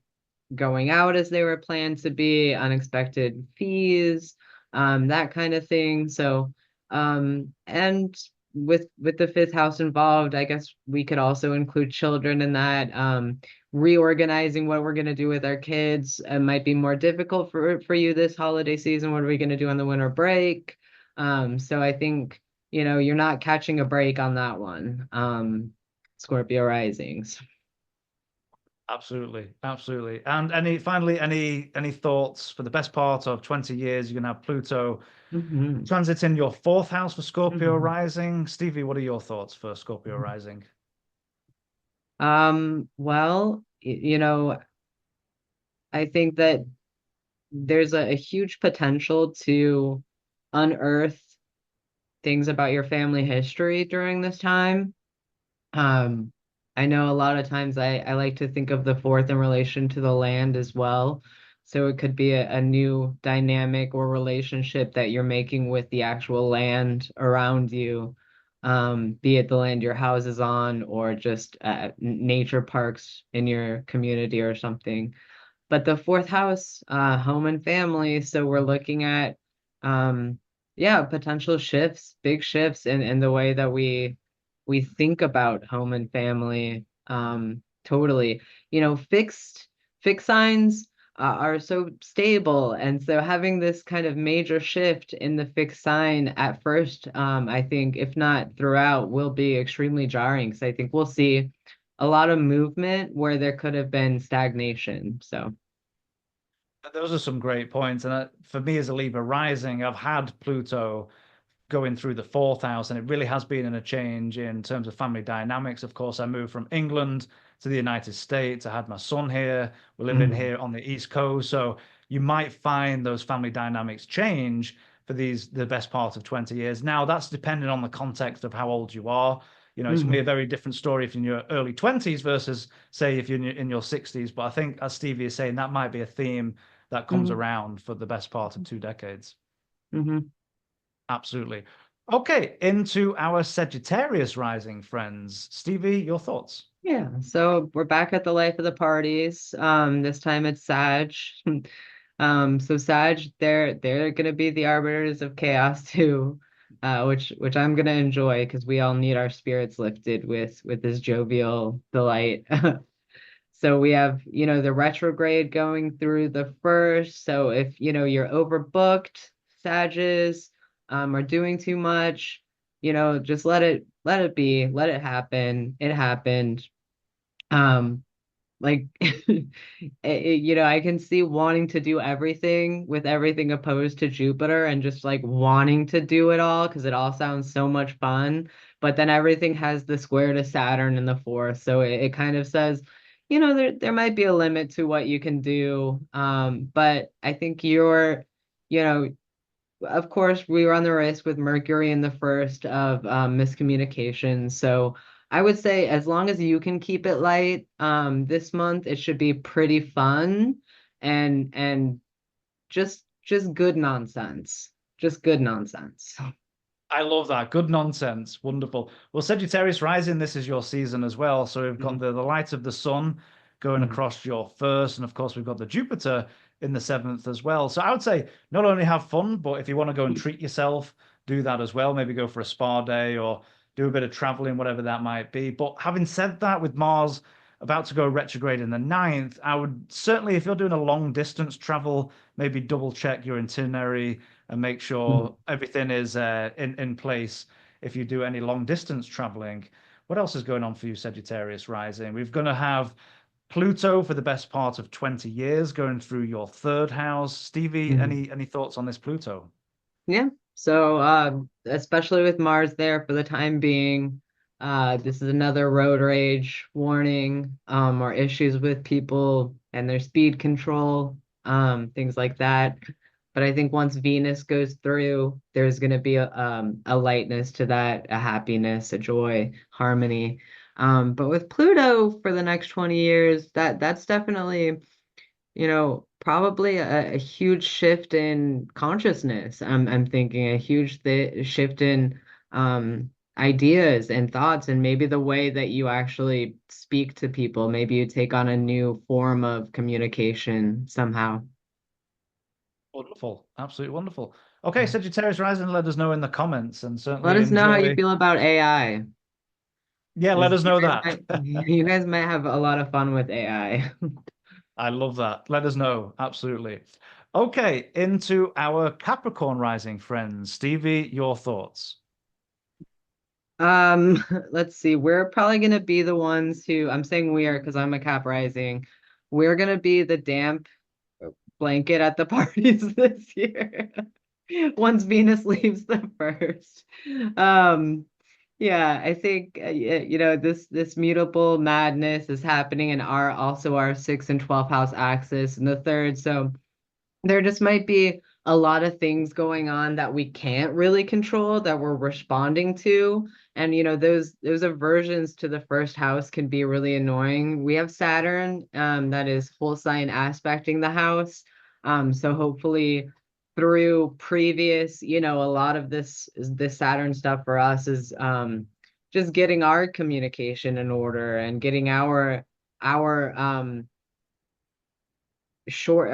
going out as they were planned to be, unexpected fees, that kind of thing. So, and with the fifth house involved, I guess we could also include children in that. Reorganizing what we're going to do with our kids might be more difficult for you this holiday season. What are we going to do on the winter break? So I think, you're not catching a break on that one. Scorpio risings. Absolutely, absolutely. And any thoughts for the best part of 20 years? You're gonna have Pluto Mhm. transit in your fourth house for Scorpio Mhm. rising. Stevie, what are your thoughts for Scorpio rising? Well, I think that there's a huge potential to unearth things about your family history during this time. Um, I know a lot of times I like to think of the fourth in relation to the land as well. So it could be a new dynamic or relationship that you're making with the actual land around you, be it the land your house is on or just nature parks in your community or something. But the fourth house, home and family, so we're looking at um yeah, potential shifts, big shifts in the way that we think about home and family. Totally. Fixed signs are so stable, and so having this kind of major shift in the fixed sign at first, I think, if not throughout, will be extremely jarring. Because I think we'll see a lot of movement where there could have been stagnation. So. Those are some great points. And for me as a Libra rising, I've had Pluto going through the fourth house, and it really has been in a change in terms of family dynamics. Of course, I moved from England to the United States. I had my son here. We're living Mhm. here on the East Coast. So you might find those family dynamics change for the best part of 20 years. Now, that's depending on the context of how old you are. It's going to be a Mhm. very different story if you're in your early 20s versus, say, if you're in your 60s. But I think, as Stevie is saying, that might be a theme that comes Mhm. around for the best part of 2 decades. Mhm. Absolutely. Okay, into our Sagittarius rising friends. Stevie, your thoughts? Yeah, so we're back at the life of the parties. This time it's Sag. So Sag, they're gonna be the arbiters of chaos too, which I'm gonna enjoy because we all need our spirits lifted with this jovial delight. So we have, the retrograde going through the first. So if, you're overbooked, Sages, are doing too much, just let it be, let it happen. It happened. Um, like I can see wanting to do everything with everything opposed to Jupiter and just like wanting to do it all because it all sounds so much fun. But then everything has the square to Saturn in the fourth. So it kind of says, there might be a limit to what you can do. But I think you know, of course, we run the risk with Mercury in the first of miscommunication. So I would say as long as you can keep it light, this month it should be pretty fun and just good nonsense. Just good nonsense. I love that. Good nonsense. Wonderful. Well, Sagittarius Rising, this is your season as well. So we've got Mhm. the light of the sun going Mhm. across your first. And of course, we've got the Jupiter in the seventh as well. So I would say not only have fun, but if you want to go and treat yourself, do that as well. Maybe go for a spa day or do a bit of traveling, whatever that might be. But having said that, with Mars about to go retrograde in the ninth, I would certainly, if you're doing a long distance travel, maybe double check your itinerary and make Mhm. sure everything is in place if you do any long distance traveling. What else is going on for you, Sagittarius Rising? We're going to have Pluto for the best part of 20 years going through your third house. Stevie, Mhm. any thoughts on this Pluto? Yeah. So, especially with Mars there for the time being, this is another road rage warning, or issues with people and their speed control, things like that. But I think once Venus goes through, there's going to be a lightness to that, a happiness, a joy, harmony. But with Pluto for the next 20 years, that's definitely probably a huge shift in consciousness. I'm thinking a huge th shift in ideas and thoughts, and maybe the way that you actually speak to people. Maybe you take on a new form of communication somehow. Wonderful. Absolutely wonderful. Okay, Sagittarius Rising, let us know in the comments and Let certainly us know how you enjoy. feel about AI. Yeah, let 'Cause us know that. you guys might have a lot of fun with AI. I love that. Let us know. Absolutely. Okay, into our Capricorn Rising friends. Stevie, your thoughts. Um, let's see. We're probably gonna be the ones who I'm saying we are because I'm a Cap Rising. We're gonna be the damp blanket at the parties this year. Once Venus leaves the first. Um, yeah, I think this mutable madness is happening in our 6th and 12th house axis and the third. So there just might be a lot of things going on that we can't really control that we're responding to. And those aversions to the first house can be really annoying. We have Saturn, that is full sign aspecting the house. So hopefully through previous, a lot of this Saturn stuff for us is just getting our communication in order and getting our sure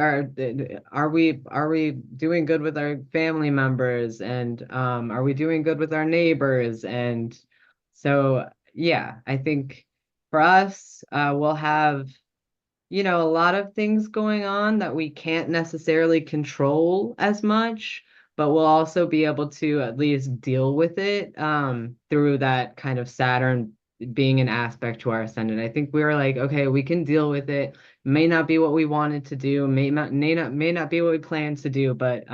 are we doing good with our family members and are we doing good with our neighbors? And so yeah, I think for us, we'll have a lot of things going on that we can't necessarily control as much, but we'll also be able to at least deal with it through that kind of Saturn being an aspect to our ascendant. I think we were like, okay, we can deal with it. May not be what we wanted to do, may not be what we planned to do, but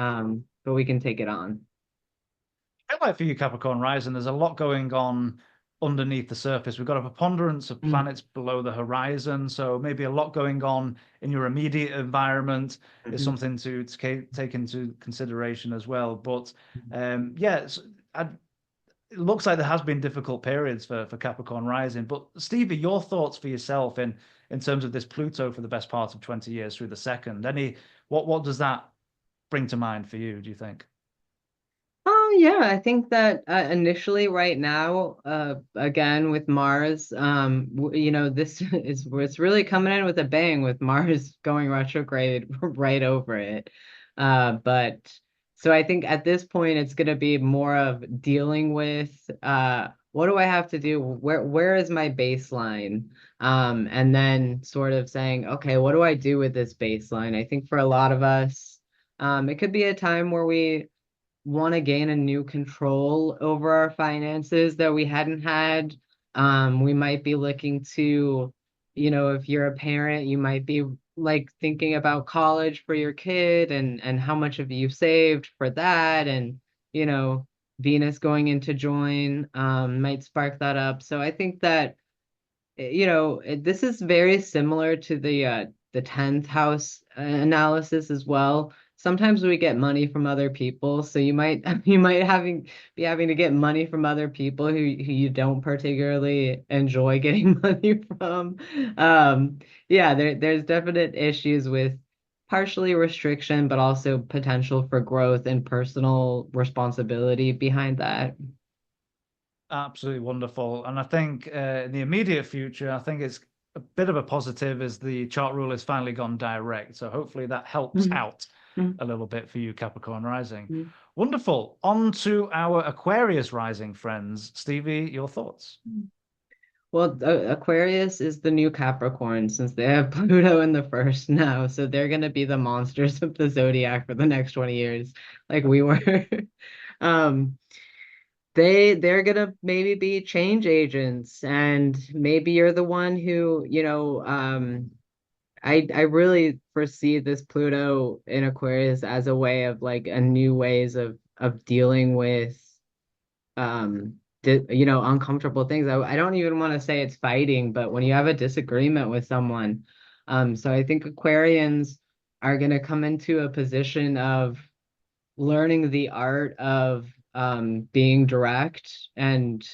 we can take it on. I feel like for you, Capricorn Rising, there's a lot going on underneath the surface. We've got a preponderance of planets below the horizon, so maybe a lot going on in your immediate environment is Mhm. something to take into consideration as well. But yes, it looks like there has been difficult periods for Capricorn Rising. But Stevie, your thoughts for yourself in terms of this Pluto for the best part of 20 years through the second. What does that bring to mind for you, do you think? Yeah, I think that initially right now, again with Mars, this is it's really coming in with a bang with Mars going retrograde right over it. But so I think at this point it's going to be more of dealing with what do I have to do? Where is my baseline? And then sort of saying, okay, what do I do with this baseline? I think for a lot of us, it could be a time where we want to gain a new control over our finances that we hadn't had. We might be looking to, if you're a parent, you might be like thinking about college for your kid and how much have you saved for that, and you know, Venus going into join might spark that up. So I think that this is very similar to the 10th house analysis as well. Sometimes we get money from other people, so you might you might be having to get money from other people who you don't particularly enjoy getting money from. Yeah, there's definite issues with partially restriction, but also potential for growth and personal responsibility behind that. Absolutely wonderful. And I think in the immediate future, I think it's a bit of a positive as the chart rule has finally gone direct. So hopefully that helps Mhm. out Mhm. a little bit for you, Capricorn Rising. Mhm. Wonderful. On to our Aquarius Rising friends. Stevie, your thoughts? Well, Aquarius is the new Capricorn since they have Pluto in the first now. So they're going to be the monsters of the zodiac for the next 20 years, like we were. Um, they're going to maybe be change agents, and maybe you're the one who, I really foresee this Pluto in Aquarius as a way of like a new ways of dealing with uncomfortable things. I don't even want to say it's fighting, but when you have a disagreement with someone, so I think Aquarians are going to come into a position of learning the art of being direct and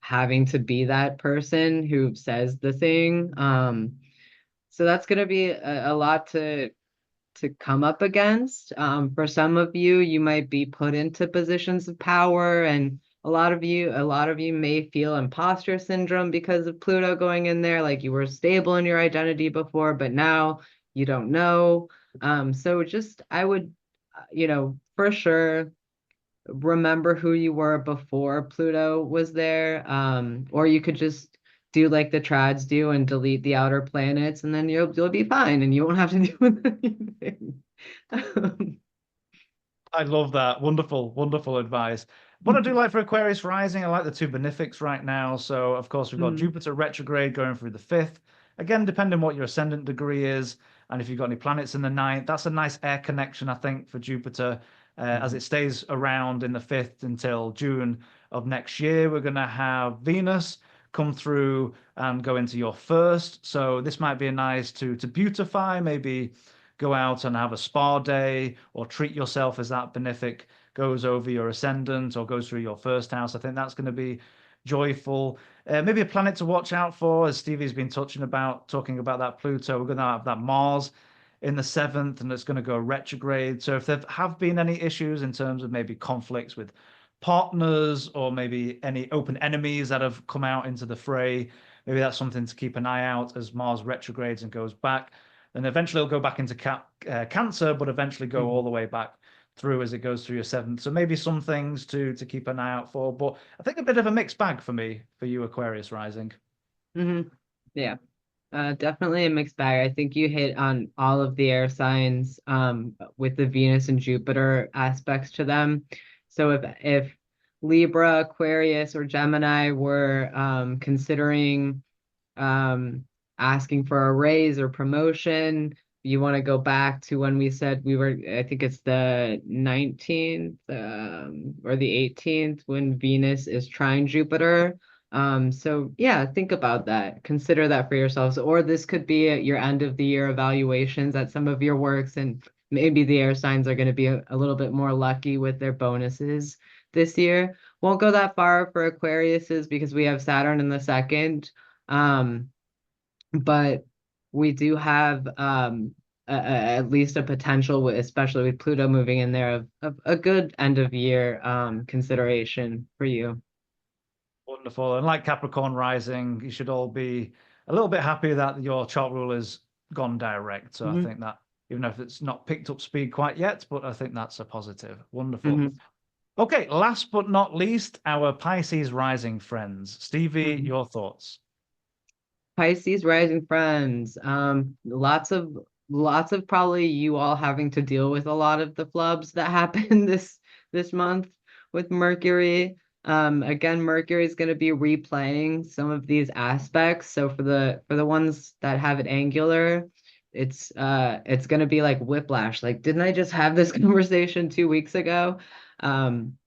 having to be that person who says the thing. So that's going to be a lot to come up against. For some of you, you might be put into positions of power, and a lot of you may feel imposter syndrome because of Pluto going in there. Like you were stable in your identity before, but now you don't know. So just I would, for sure remember who you were before Pluto was there. Or you could just do like the trads do and delete the outer planets, and then you'll be fine and you won't have to deal with anything. I love that. Wonderful, wonderful advice. What I do like for Aquarius Rising, I like the two benefics right now. So, of course, we've got Mhm. Jupiter retrograde going through the fifth. Again, depending what your ascendant degree is, and if you've got any planets in the ninth, that's a nice air connection, I think, for Jupiter as it stays around in the fifth until June of next year. We're going to have Venus come through and go into your first. So this might be a nice to beautify, maybe go out and have a spa day or treat yourself as that benefic goes over your ascendant or goes through your first house. I think that's going to be joyful. Maybe a planet to watch out for, as Stevie's been talking about that Pluto. We're going to have that Mars in the seventh, and it's going to go retrograde. So if there have been any issues in terms of maybe conflicts with partners or maybe any open enemies that have come out into the fray, maybe that's something to keep an eye out as Mars retrogrades and goes back. Then eventually it'll go back into Cancer, but eventually go all the way back through as it goes through your seventh. So maybe some things to keep an eye out for. But I think a bit of a mixed bag for me, for you, Aquarius Rising. Mhm. Yeah. Definitely a mixed bag. I think you hit on all of the air signs with the Venus and Jupiter aspects to them. So if Libra, Aquarius, or Gemini were considering um, asking for a raise or promotion, you want to go back to when we said I think it's the 19th or the 18th when Venus is trine Jupiter. So yeah, think about that. Consider that for yourselves. Or this could be at your end of the year evaluations at some of your works, and maybe the air signs are going to be a little bit more lucky with their bonuses this year. Won't go that far for Aquariuses because we have Saturn in the second. Um, but we do have at least a potential, especially with Pluto moving in there, of a good end of year consideration for you. Wonderful. And like Capricorn Rising, you should all be a little bit happy that your chart rule has gone direct. So I Hmm. think that even if it's not picked up speed quite yet, but I think that's a positive. Wonderful. Hmm. Okay, last but not least, our Pisces Rising friends. Stevie, Hmm. your thoughts? Pisces rising friends. Lots of probably you all having to deal with a lot of the flubs that happen this month with Mercury. Again, Mercury is going to be replaying some of these aspects. So for the ones that have it angular, it's going to be like whiplash. Like, didn't I just have this conversation 2 weeks ago? Um,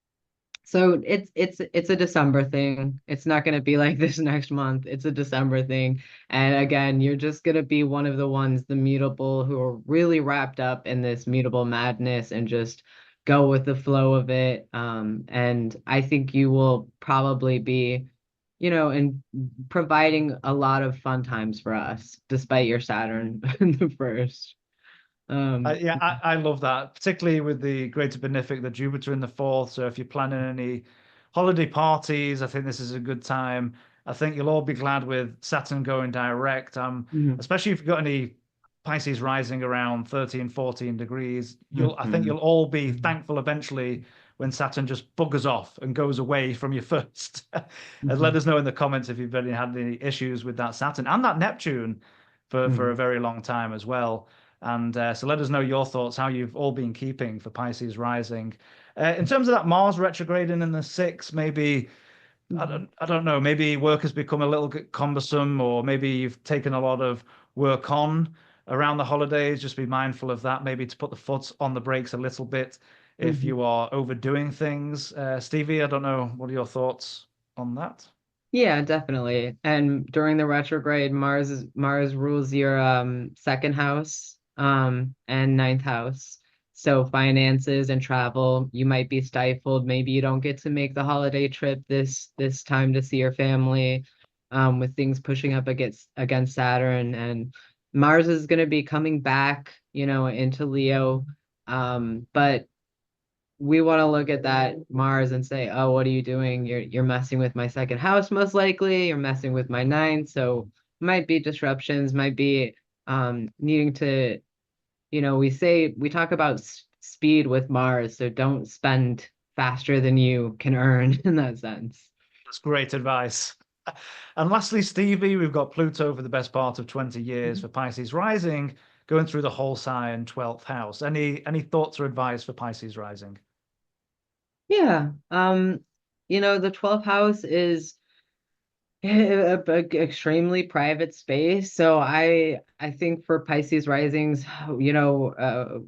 so it's a December thing. It's not going to be like this next month. It's a December thing. And again, you're just going to be one of the ones, the mutable, who are really wrapped up in this mutable madness and just go with the flow of it. And I think you will probably be, and providing a lot of fun times for us, despite your Saturn in the first. Um, Yeah, I love that, particularly with the Greater Benefic, the Jupiter in the fourth. So if you're planning any holiday parties, I think this is a good time. I think you'll all be glad with Saturn going direct. mhm, Especially if you've got any Pisces rising around 13, 14 degrees. I think mhm, you'll all be mhm, thankful eventually when Saturn just buggers off and goes away from you first. And let mhm, us know in the comments if you've really had any issues with that Saturn and that Neptune for a mhm. very long time as well. And so let us know your thoughts, how you've all been keeping for Pisces rising. In terms of that Mars retrograding in the sixth, maybe Mhm. I don't know, maybe work has become a little bit cumbersome, or maybe you've taken a lot of work on around the holidays. Just be mindful of that, maybe to put the foot on the brakes a little bit if Mhm. you are overdoing things. Stevie, I don't know, what are your thoughts on that? Yeah, definitely. And during the retrograde, Mars rules your second house and ninth house. So finances and travel, you might be stifled. Maybe you don't get to make the holiday trip this time to see your family, with things pushing up against Saturn. And Mars is going to be coming back, into Leo. But we want to look at that Mars and say, oh, what are you doing? You're messing with my second house, most likely. You're messing with my ninth. So might be disruptions, might be needing to, we talk about speed with Mars, so don't spend faster than you can earn in that sense. That's great advice. And lastly, Stevie, we've got Pluto for the best part of 20 years for Pisces rising, going through the whole sign, 12th house. Any thoughts or advice for Pisces rising? Yeah. The 12th house is extremely private space. So I think for Pisces risings, we're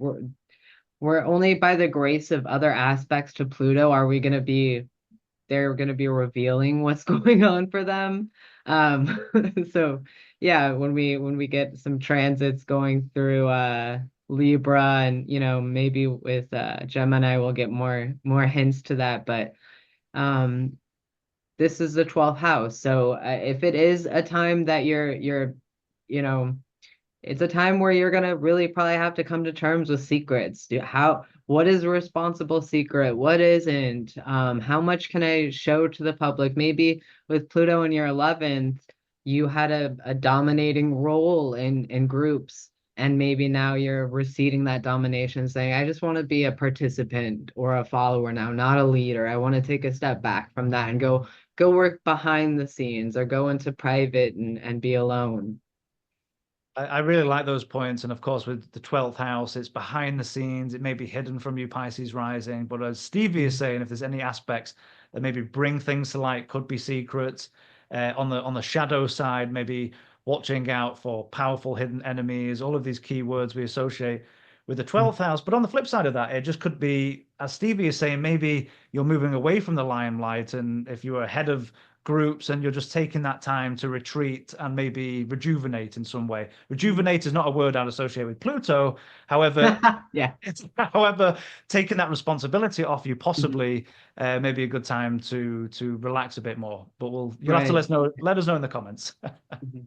only by the grace of other aspects to Pluto are we going to be they're going to be revealing what's going on for them. Um, so yeah, when we get some transits going through Libra and maybe with Gemini we'll get more hints to that, but um this is the 12th house. So if it is a time that you know it's a time where you're gonna really probably have to come to terms with secrets. What is a responsible secret? What isn't? How much can I show to the public? Maybe with Pluto in your 11th, you had a dominating role in groups, and maybe now you're receding that domination, saying, I just want to be a participant or a follower now, not a leader. I want to take a step back from that and go work behind the scenes or go into private and be alone. I really like those points. And of course, with the 12th house, it's behind the scenes. It may be hidden from you, Pisces rising. But as Stevie is saying, if there's any aspects that maybe bring things to light, could be secrets. On the shadow side, maybe watching out for powerful hidden enemies, all of these keywords we associate with the 12th house. But on the flip side of that, it just could be, as Stevie is saying, maybe you're moving away from the limelight. And if you were ahead of groups and you're just taking that time to retreat and maybe rejuvenate in some way. Rejuvenate is not a word I'd associate with Pluto. However, Yeah. it's however taking that responsibility off you possibly maybe a good time to relax a bit more. But you'll have to Right. let us know in the comments. Mhm.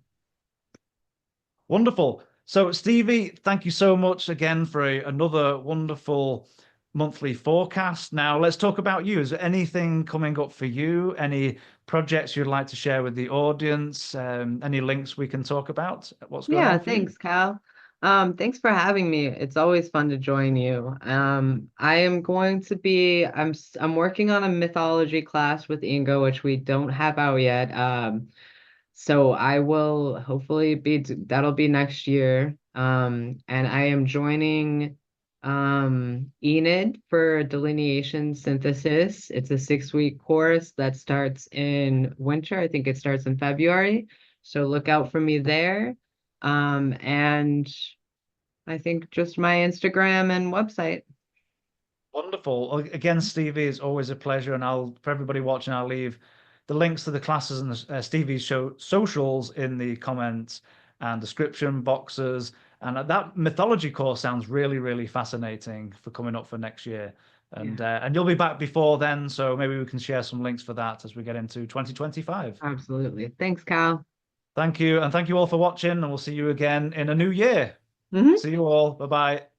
Wonderful. So, Stevie, thank you so much again for another wonderful monthly forecast. Now, let's talk about you. Is there anything coming up for you? Any projects you'd like to share with the audience? Any links we can talk about? What's going Yeah, on for you? thanks, Cal. Thanks for having me. It's always fun to join you. I am going to be I'm working on a mythology class with Ingo, which we don't have out yet. So I will hopefully that'll be next year. And I am joining Enid for delineation synthesis. It's a 6-week course that starts in winter. I think it starts in February. So look out for me there. And I think just my Instagram and website. Wonderful. Well, again, Stevie, it's always a pleasure. And for everybody watching, I'll leave the links to the classes and Stevie's socials in the comments and description boxes. And that mythology course sounds really, really fascinating for coming up for next year. Yeah, And you'll be back before then, so maybe we can share some links for that as we get into 2025. absolutely. Thanks, Cal. Thank you, and thank you all for watching, and we'll see you again in a new year. Mhm. See you all. Bye bye.